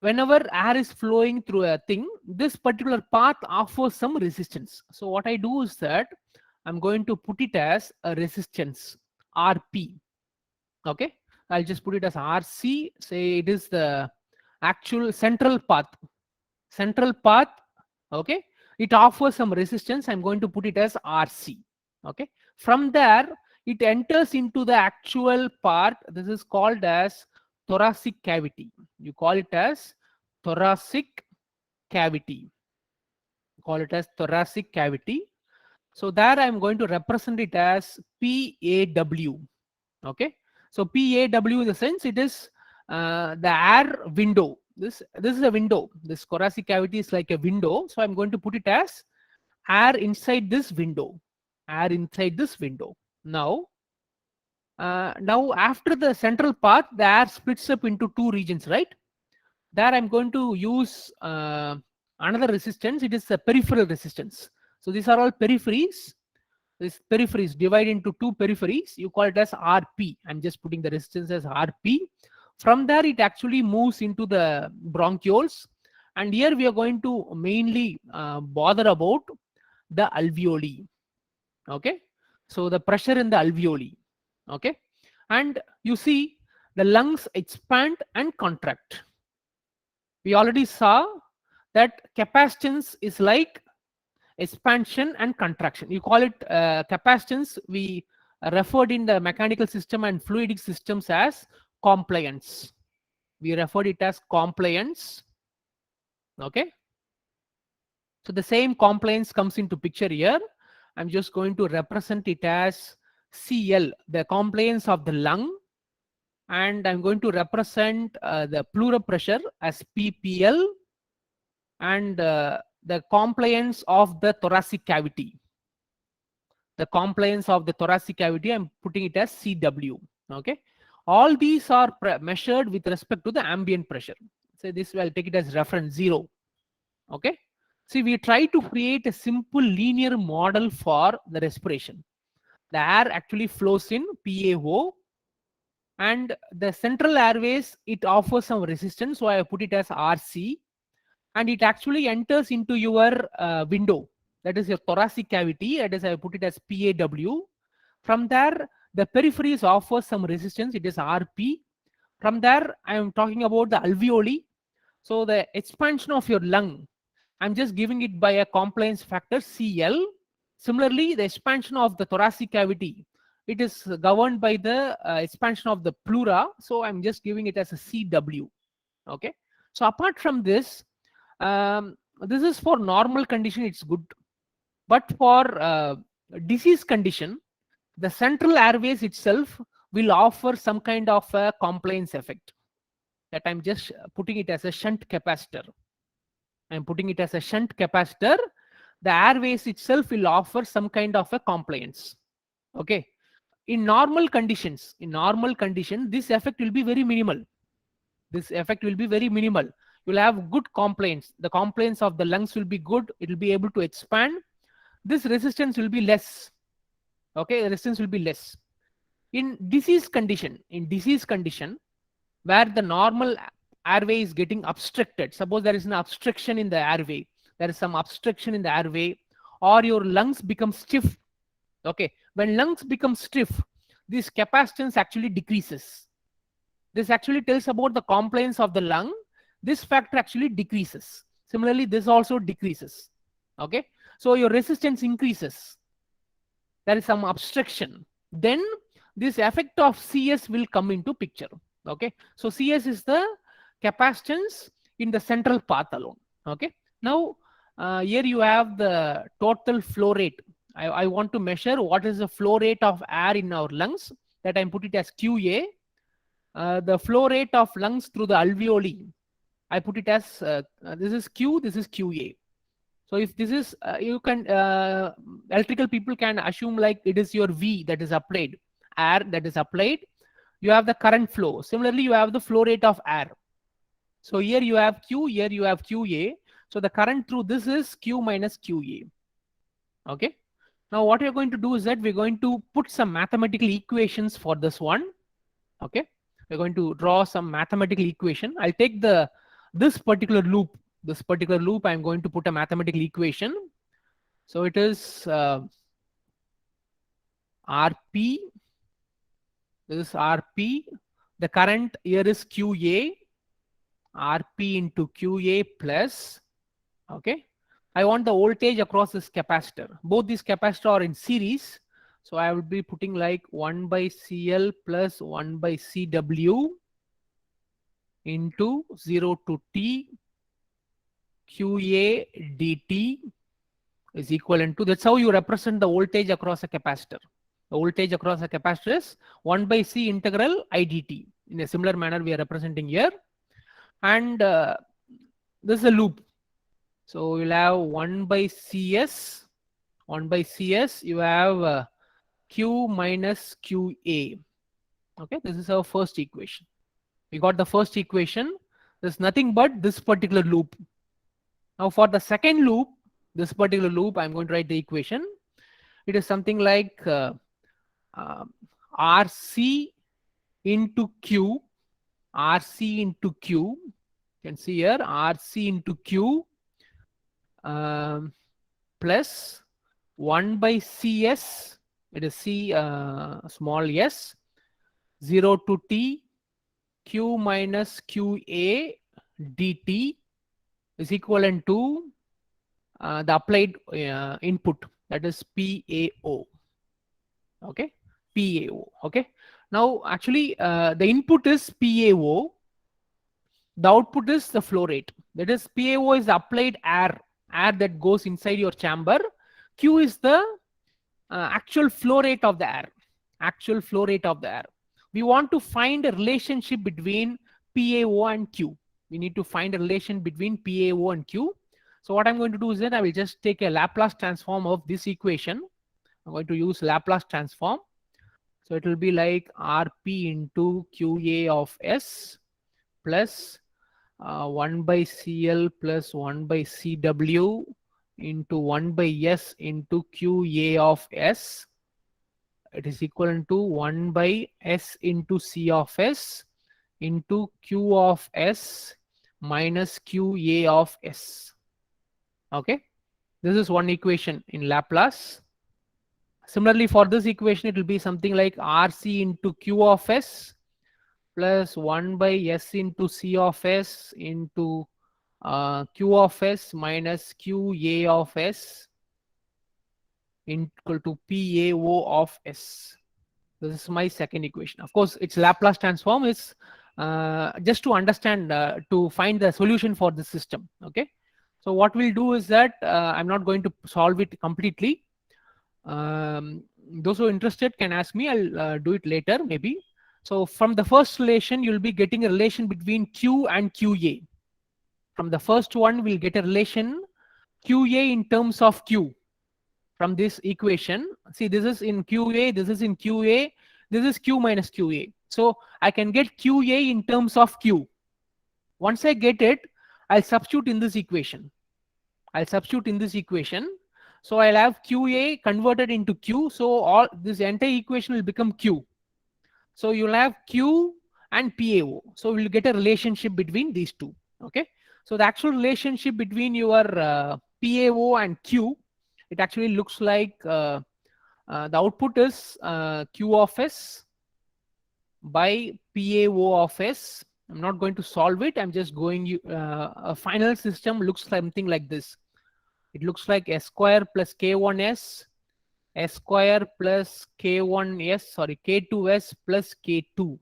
whenever air is flowing through a thing, this particular path offers some resistance. So what I do is that I'm going to put it as a resistance Rp. Okay, I'll just put it as Rc. Say it is the actual central path. Okay, it offers some resistance. I'm going to put it as Rc. Okay, from there it enters into the actual part. This is called as thoracic cavity. You call it as thoracic cavity. Call it as thoracic cavity. So there I'm going to represent it as PaW. Okay, so PaW in the sense it is the air window. This is a window. This thoracic cavity is like a window. So I'm going to put it as air inside this window. Air inside this window. Now after the central part, the air splits up into two regions, right? There I'm going to use another resistance. It is a peripheral resistance. So these are all peripheries. This peripheries divide into two peripheries. You call it as Rp. I'm just putting the resistance as Rp. From there it actually moves into the bronchioles, and here we are going to mainly bother about the alveoli. Okay, so the pressure in the alveoli. Okay, and you see the lungs expand and contract. We already saw that capacitance is like expansion and contraction. You call it capacitance. We referred in the mechanical system and fluidic systems as compliance. We referred it as compliance. Okay, so the same compliance comes into picture here. I'm just going to represent it as Cl, the compliance of the lung, and I'm going to represent the pleural pressure as PPL, and the compliance of the thoracic cavity. The compliance of the thoracic cavity, I'm putting it as Cw. Okay, all these are measured with respect to the ambient pressure. So this I'll take it as reference 0. Okay, see, we try to create a simple linear model for the respiration. The air actually flows in PaO, and the central airways, it offers some resistance, so I put it as Rc, and it actually enters into your window, that is your thoracic cavity, that is I put it as PaW. From there the peripheries offer some resistance, it is Rp. From there I am talking about the alveoli. So the expansion of your lung, I'm just giving it by a compliance factor Cl. Similarly, the expansion of the thoracic cavity, it is governed by the expansion of the pleura, so I'm just giving it as a Cw. Okay, so apart from this, this is for normal condition, it's good, but for disease condition, the central airways itself will offer some kind of a compliance effect, that I'm just putting it as a shunt capacitor. I'm putting it as a shunt capacitor. The airways itself will offer some kind of a compliance. Okay, in normal conditions, this effect will be very minimal. This effect will be very minimal. You'll have good compliance. The compliance of the lungs will be good. It will be able to expand. This resistance will be less. Okay, the resistance will be less. In disease condition, where the normal airway is getting obstructed, suppose there is an obstruction in the airway, there is some obstruction in the airway, or your lungs become stiff. Okay, when lungs become stiff, this capacitance actually decreases. This actually tells about the compliance of the lung. This factor actually decreases. Similarly, this also decreases. Okay, so your resistance increases. There is some obstruction. Then this effect of Cs will come into picture. Okay, so Cs is the capacitance in the central path alone. Okay, now Here you have the total flow rate. I want to measure what is the flow rate of air in our lungs, that I put it as QA. The flow rate of lungs through the alveoli, I put it as this is Q, this is QA. So if this is, you can, electrical people can assume like it is your V that is applied, air that is applied. You have the current flow. Similarly, you have the flow rate of air. So here you have Q, here you have QA. So the current through this is Q minus QA. Okay. Now what you're going to do is that we're going to put some mathematical equations for this one. Okay. We're going to draw some mathematical equation. I'll take this particular loop. I'm going to put a mathematical equation. So it is RP. This is RP. The current here is QA. RP into QA plus. Okay. I want the voltage across this capacitor. Both these capacitors are in series. So I will be putting like 1 by CL plus 1 by CW into 0 to T QA dt is equivalent to, that's how you represent the voltage across a capacitor. The voltage across a capacitor is 1 by C integral I dt. In a similar manner we are representing here. And this is a loop. So you'll have 1 by CS. You have Q minus QA. Okay, this is our first equation. We got the first equation. There's nothing but this particular loop. Now for the second loop, this particular loop, I'm going to write the equation. It is something like RC into Q. You can see here RC into Q plus 1 by CS. It is C small s, 0 to T Q minus QA dt is equivalent to the applied input, that is PAO. Okay, PAO. Okay. Now actually the input is PAO. The output is the flow rate. That is PAO is the applied air that goes inside your chamber. Q is the actual flow rate of the air. We want to find a relationship between PAO and Q. We need to find a relation between PAO and Q. So what I'm going to do is that I will just take a Laplace transform of this equation. I'm going to use Laplace transform. So it will be like RP into QA of S plus 1 by CL plus 1 by CW into 1 by S into QA of S. It is equivalent to 1 by S into C of S into Q of S minus QA of S. Okay, this is one equation in Laplace. Similarly, for this equation, it will be something like RC into Q of S plus 1 by S into C of S into Q of S minus QA of S equal to PAO of S. This is my second equation. Of course, its Laplace transform is just to understand, to find the solution for the system. Okay. So what we'll do is that I'm not going to solve it completely. Those who are interested can ask me. I'll do it later maybe. So from the first relation, you'll be getting a relation between Q and QA. From the first one, we'll get a relation QA in terms of Q. From this equation, see, this is in QA, this is in QA, this is Q minus QA. So I can get QA in terms of Q. Once I get it, I'll substitute in this equation. So I'll have QA converted into Q. So all this entire equation will become Q. So you'll have Q and PAO. So we'll get a relationship between these two. Okay. So the actual relationship between your PAO and Q, it actually looks like the output is Q of S by PAO of S. I'm not going to solve it. I'm just going, a final system looks something like this. It looks like S square plus K1S, S square plus K1S, sorry, K2S plus K2,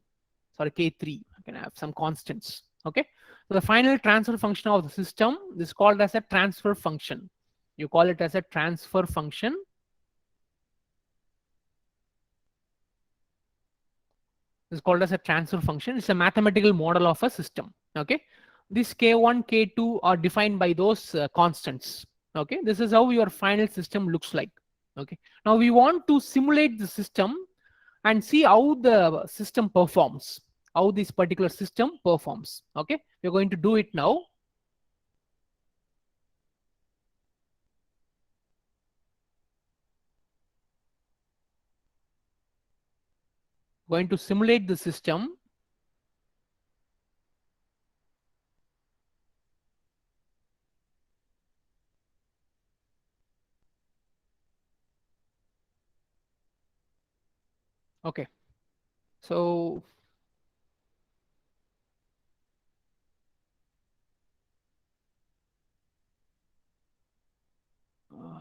sorry, K3. I can have some constants. Okay. So the final transfer function of the system is called as a transfer function. You call it as a transfer function. It's called as a transfer function. It's a mathematical model of a system. Okay, this k1, k2 are defined by those constants. Okay, this is how your final system looks like. Okay, now we want to simulate the system and see how the system performs, how this particular system performs. Okay, we're going to do it now. Going to simulate the system. Okay, so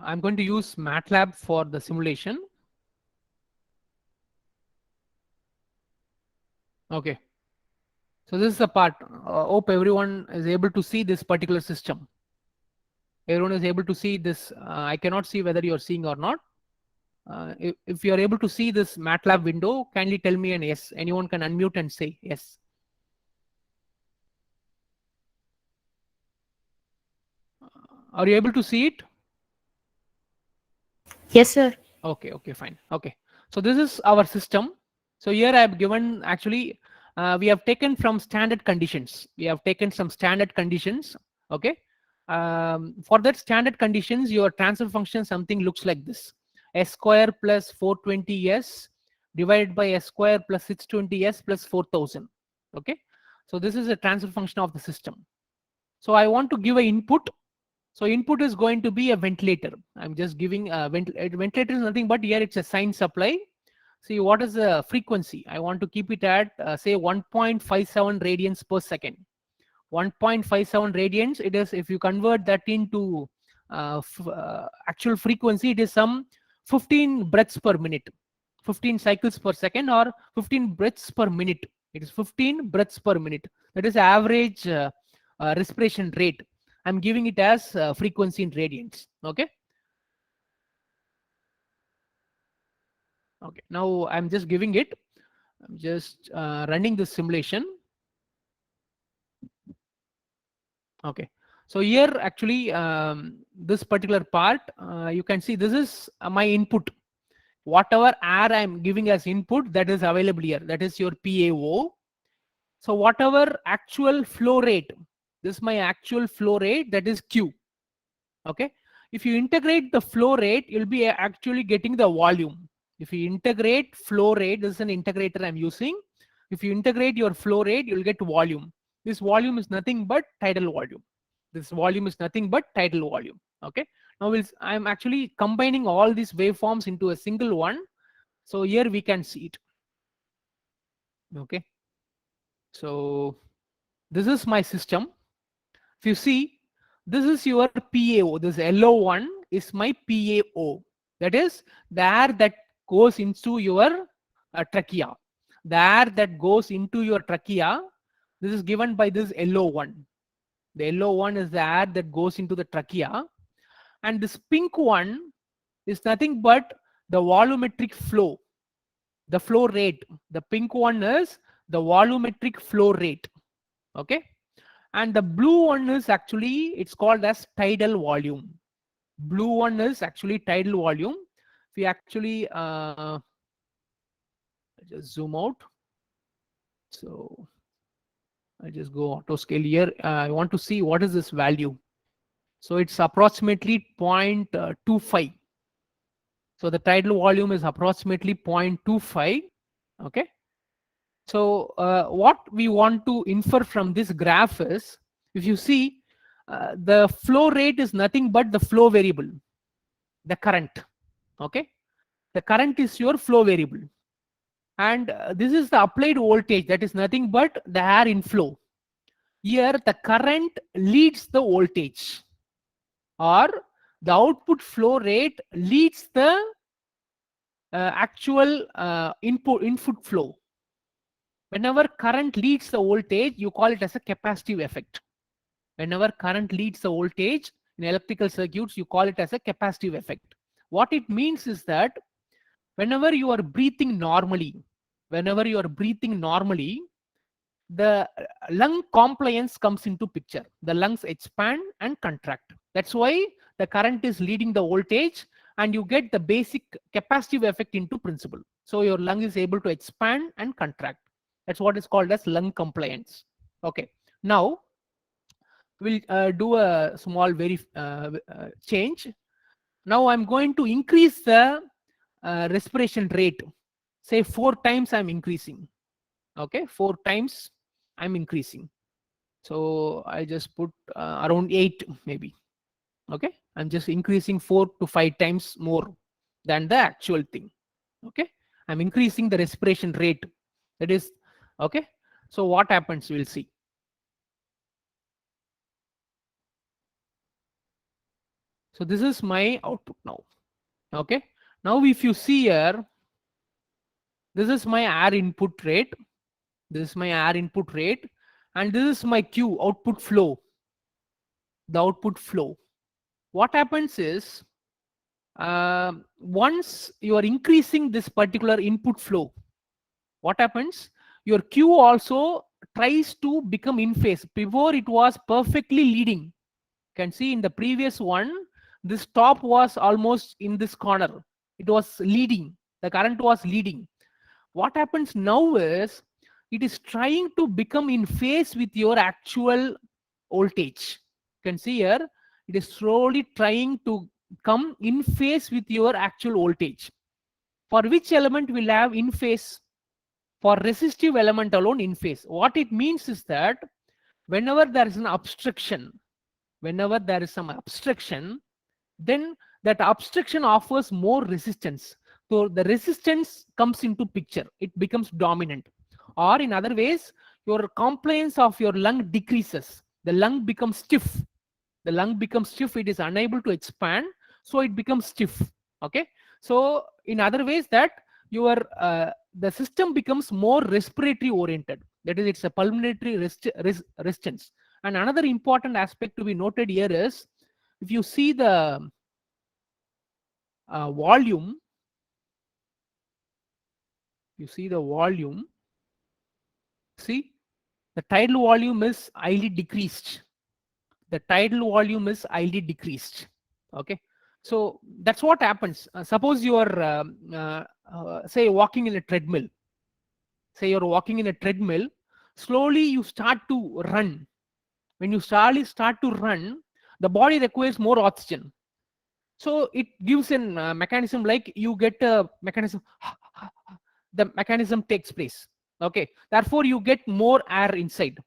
I'm going to use MATLAB for the simulation. Okay, so this is the part. Hope everyone is able to see this particular system. Everyone is able to see this. I cannot see whether you're seeing or not. If you are able to see this MATLAB window, kindly tell me an yes. Anyone can unmute and say yes. Are you able to see it? Yes, sir. Okay, okay, fine. Okay, so this is our system. So here I have given, actually, we have taken from standard conditions. We have taken some standard conditions. Okay, for that standard conditions, your transfer function something looks like this: s square plus 420s divided by s square plus 620s plus 4000. Okay, so this is a transfer function of the system. So I want to give an input. So input is going to be a ventilator. I'm just giving a ventilator is nothing but here it's a sine supply. See, what is the frequency? I want to keep it at say 1.57 radians per second. 1.57 radians. It is, if you convert that into actual frequency, it is some 15 breaths per minute, 15 cycles per second, or 15 breaths per minute. It is 15 breaths per minute. That is average respiration rate. I'm giving it as frequency in radians. Okay. Okay. Now I'm just giving it. I'm just running the simulation. Okay. So here actually this particular part, you can see this is my input. Whatever air I'm giving as input, that is available here. That is your PAO. So whatever actual flow rate, this is my actual flow rate, that is Q. Okay. If you integrate the flow rate, you'll be actually getting the volume. If you integrate flow rate, this is an integrator I'm using. If you integrate your flow rate, you'll get volume. This volume is nothing but tidal volume. This volume is nothing but tidal volume. Okay. Now I'm actually combining all these waveforms into a single one. So here we can see it. Okay. So this is my system. If you see, this is your PAO. This yellow one is my PAO. That is the air that goes into your trachea. The air that goes into your trachea, this is given by this yellow one. The yellow one is the air that goes into the trachea. And this pink one is nothing but the volumetric flow, the flow rate. The pink one is the volumetric flow rate. Okay. And the blue one is actually, it's called as tidal volume. Blue one is actually tidal volume. If we actually just zoom out. So I just go auto scale here. I want to see what is this value. So it's approximately 0.25. So the tidal volume is approximately 0.25. Okay. So what we want to infer from this graph is, if you see, the flow rate is nothing but the flow variable, the current. Okay. The current is your flow variable. And this is the applied voltage, that is nothing but the air inflow. Here the current leads the voltage, or the output flow rate leads the actual input flow. Whenever current leads the voltage, you call it as a capacitive effect. Whenever current leads the voltage in electrical circuits, you call it as a capacitive effect. What it means is that whenever you are breathing normally, the lung compliance comes into picture. The lungs expand and contract. That's why the current is leading the voltage, and you get the basic capacitive effect into principle. So your lung is able to expand and contract. That's what is called as lung compliance. Okay. Now we'll do a small change. Now I'm going to increase the respiration rate. Say 4 times I'm increasing. Okay, 4 times I'm increasing. So I just put around 8 maybe. Okay, I'm just increasing 4 to 5 times more than the actual thing. Okay, I'm increasing the respiration rate. That is okay. So what happens, we'll see. So this is my output now. Okay, now if you see here, this is my air input rate, and this is my Q, output flow. The output flow. What happens is, once you are increasing this particular input flow, what happens? Your Q also tries to become in phase. Before it was perfectly leading. You can see in the previous one, this top was almost in this corner. It was leading. The current was leading. What happens now is, it is trying to become in phase with your actual voltage. You can see here, it is slowly trying to come in phase with your actual voltage. For which element will have in phase? For resistive element alone in phase. What it means is that whenever there is an obstruction, then that obstruction offers more resistance. So the resistance comes into picture. It becomes dominant. Or in other ways, your compliance of your lung decreases. The lung becomes stiff. It is unable to expand, so it becomes stiff. Okay. So in other ways, that your the system becomes more respiratory oriented. That is, it's a pulmonary resistance. And another important aspect to be noted here is, if you see the volume, see the tidal volume is highly decreased. Okay, so that's what happens. Suppose you are say walking in a treadmill. Slowly you start to run. When you slowly start to run, the body requires more oxygen. So it gives a mechanism, like you get a mechanism, the mechanism takes place. Okay, therefore you get more air inside.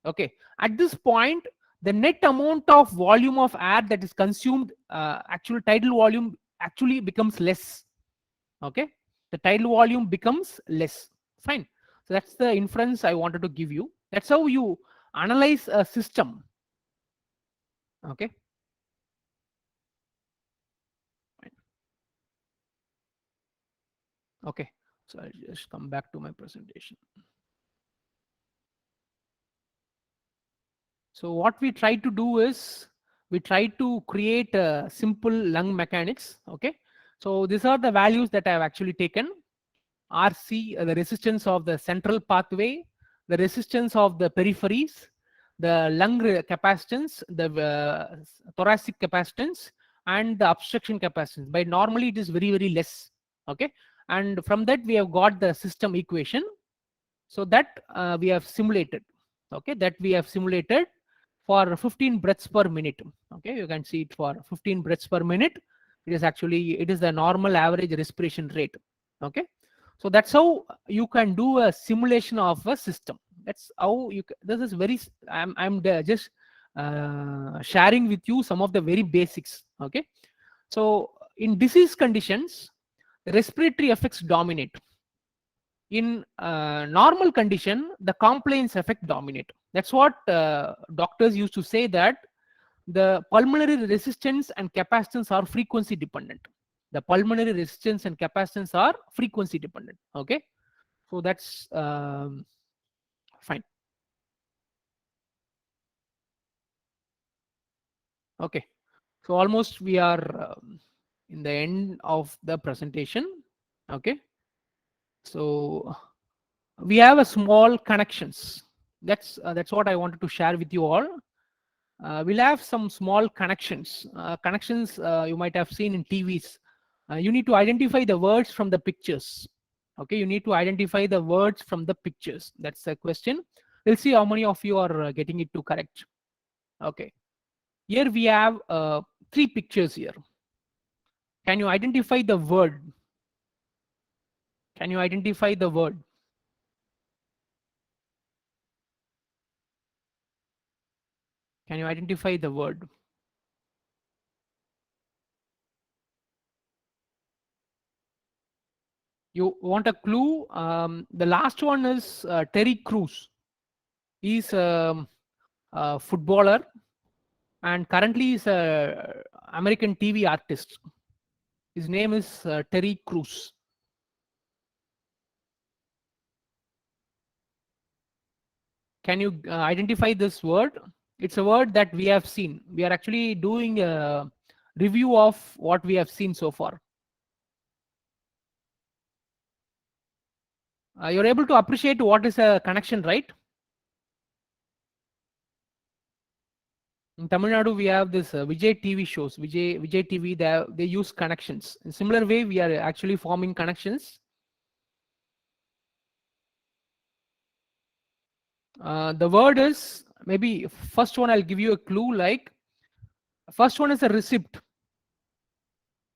Okay, at this point, the net amount of volume of air that is consumed, actual tidal volume actually becomes less. Okay, the tidal volume becomes less. Fine. So that's the inference I wanted to give you. That's how you analyze a system. Okay. Okay, so I'll just come back to my presentation. So what we try to do is, we try to create a simple lung mechanics. Okay, so these are the values that I have actually taken. RC, the resistance of the central pathway, the resistance of the peripheries, the lung capacitance, the thoracic capacitance, and the obstruction capacitance. By normally it is very, very less. Okay, and from that we have got the system equation. So that we have simulated. Okay, that we have simulated for 15 breaths per minute. Okay, you can see it for 15 breaths per minute. It is the normal average respiration rate. Okay, so that's how you can do a simulation of a system. That's how you. This is very. I'm just sharing with you some of the very basics. Okay, so in disease conditions, respiratory effects dominate. In normal condition, the compliance effect dominate. That's what doctors used to say, that the pulmonary resistance and capacitance are frequency dependent. Okay, So that's fine. Okay, so almost we are in the end of the presentation. Okay, so we have a small connections. That's what I wanted to share with you all. We'll have some small connections. Connections you might have seen in TVs. You need to identify the words from the pictures. Okay, you need to identify the words from the pictures. That's the question. We'll see how many of you are getting it to correct. Okay, here we have three pictures here. Can you identify the word? Can you identify the word? Can you identify the word? You want a clue? The last one is Terry Crews. He's a footballer and currently is a American TV artist. His name is Terry Crews. Can you identify this word? It's a word that we have seen. We are actually doing a review of what we have seen so far. You're able to appreciate what is a connection, right? In Tamil Nadu, we have this Vijay TV shows. Vijay TV, they use connections. In similar way, we are actually forming connections. The word is, maybe first one I'll give you a clue, like first one is a receipt,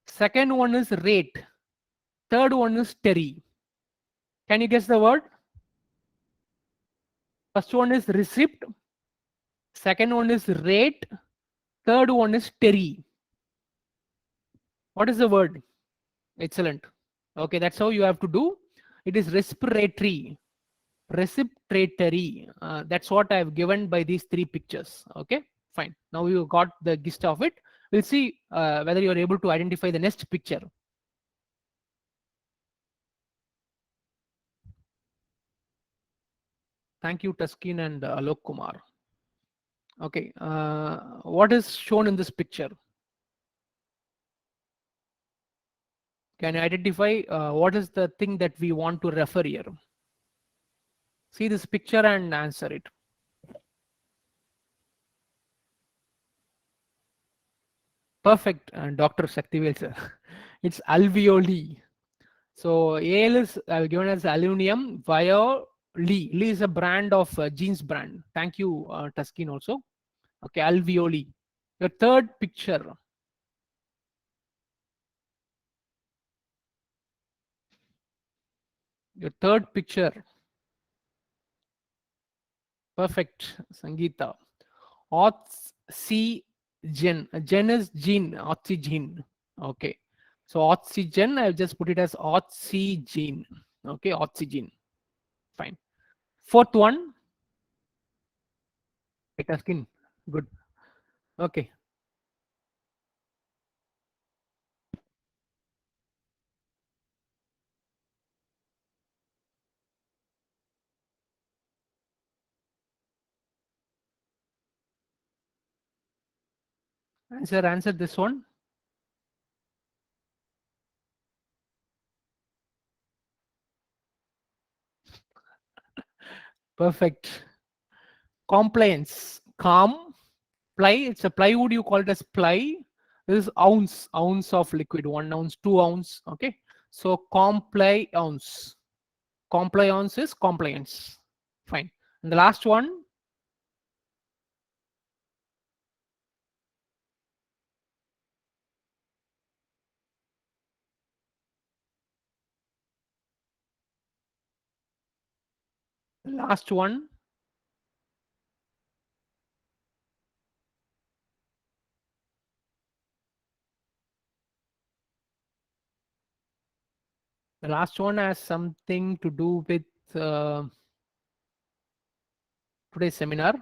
second one is rate, third one is Terry. Can you guess the word? First one is receipt, second one is rate, third one is Terry. What is the word? Excellent. Okay, that's how you have to do. It is respiratory. Reciprocatory. That's what I've given by these three pictures. Okay, fine. Now you got the gist of it. We'll see whether you're able to identify the next picture. Thank you, Taskin and Alok Kumar. Okay, what is shown in this picture? Can you identify what is the thing that we want to refer here? See this picture and answer it. Perfect, Dr. Shaktivel sir. It's alveoli. So AL is given as aluminum. Vio Lee. Lee is a brand of jeans brand. Thank you, Tuskin also. Okay, alveoli. Your third picture. Your third picture. Perfect, Sangeeta. Oxygen. Gen is gene. Oxygen. Okay. So oxygen, I'll just put it as oxygen. Okay, oxygen. Fine. Fourth one. Tuskin. Good. Okay. Answer this one. Perfect. Compliance. Calm. Ply. It's a plywood. You call it as ply. This is ounce. Ounce of liquid. 1 ounce, 2 ounce. Okay. So compliance. Compliance is compliance. Fine. And the last one. Last one. The last one has something to do with today's seminar.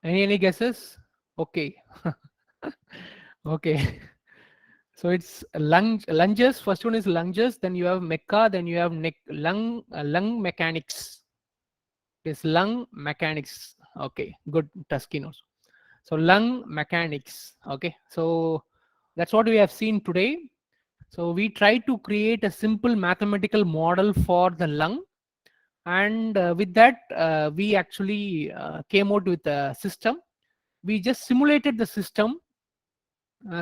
Any guesses? Okay. Okay. So it's lunges. First one is lunges. Then you have mecha. Then you have lung mechanics. It's lung mechanics. Okay, good. Tusky knows. So lung mechanics. Okay, so that's what we have seen today. So we try to create a simple mathematical model for the lung, and with that we actually came out with a system. We just simulated the system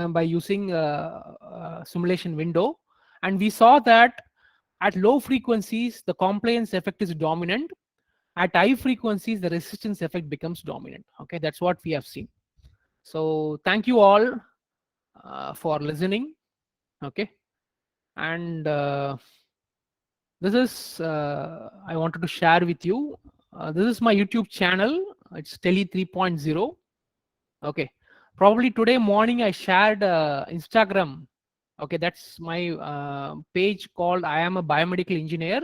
by using a simulation window, and we saw that at low frequencies the compliance effect is dominant. At high frequencies the resistance effect becomes dominant. Okay, that's what we have seen. So thank you all for listening. Okay, and this is I wanted to share with you. This is my YouTube channel. It's Tele 3.0. Okay, probably today morning I shared Instagram. Okay, that's my page called I am a biomedical engineer,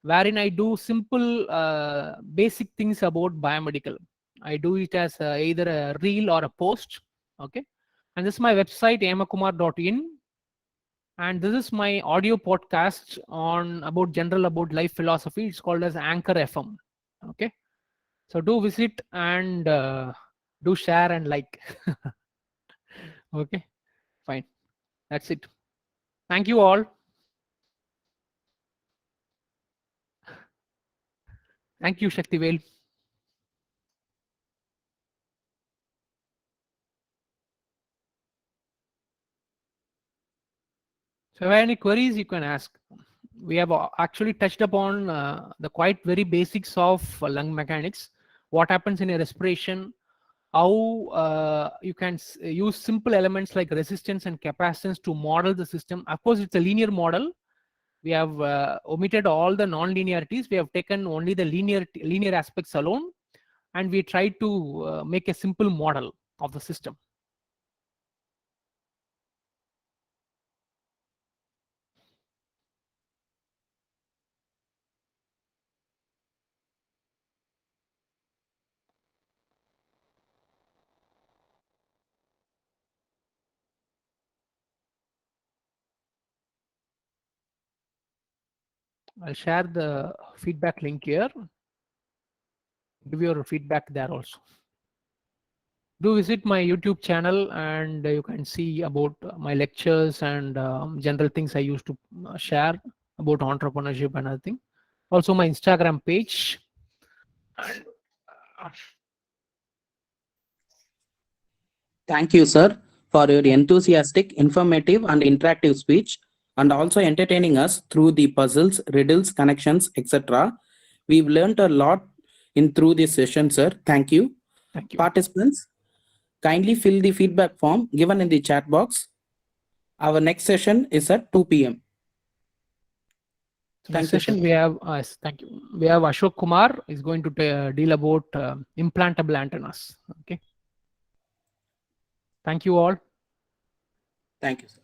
wherein I do simple basic things about biomedical. I do it as either a reel or a post. Okay, and this is my website amakumar.in, and this is my audio podcast on about general about life philosophy. It's called as Anchor FM. Okay, so do visit and do share and like. Okay, fine, that's it. Thank you all. Thank you, Shaktivel. So if you have any queries, you can ask. We have actually touched upon the quite very basics of lung mechanics. What happens in a respiration, how you can use simple elements like resistance and capacitance to model the system. Of course, it's a linear model. We have omitted all the non-linearities. We have taken only the linear aspects alone, and we tried to make a simple model of the system. I'll share the feedback link here. Give your feedback there also. Do visit my YouTube channel, and you can see about my lectures and general things I used to share about entrepreneurship and other thing. Also my Instagram page. Thank you, sir, for your enthusiastic, informative, and interactive speech, and also entertaining us through the puzzles, riddles, connections, etc. We've learned a lot in through this session, sir. Thank you. Thank you. Participants, kindly fill the feedback form given in the chat box. Our next session is at 2 p.m. Next session we have, thank you. We have Ashok Kumar is going to deal about implantable antennas. Okay. Thank you all. Thank you, sir.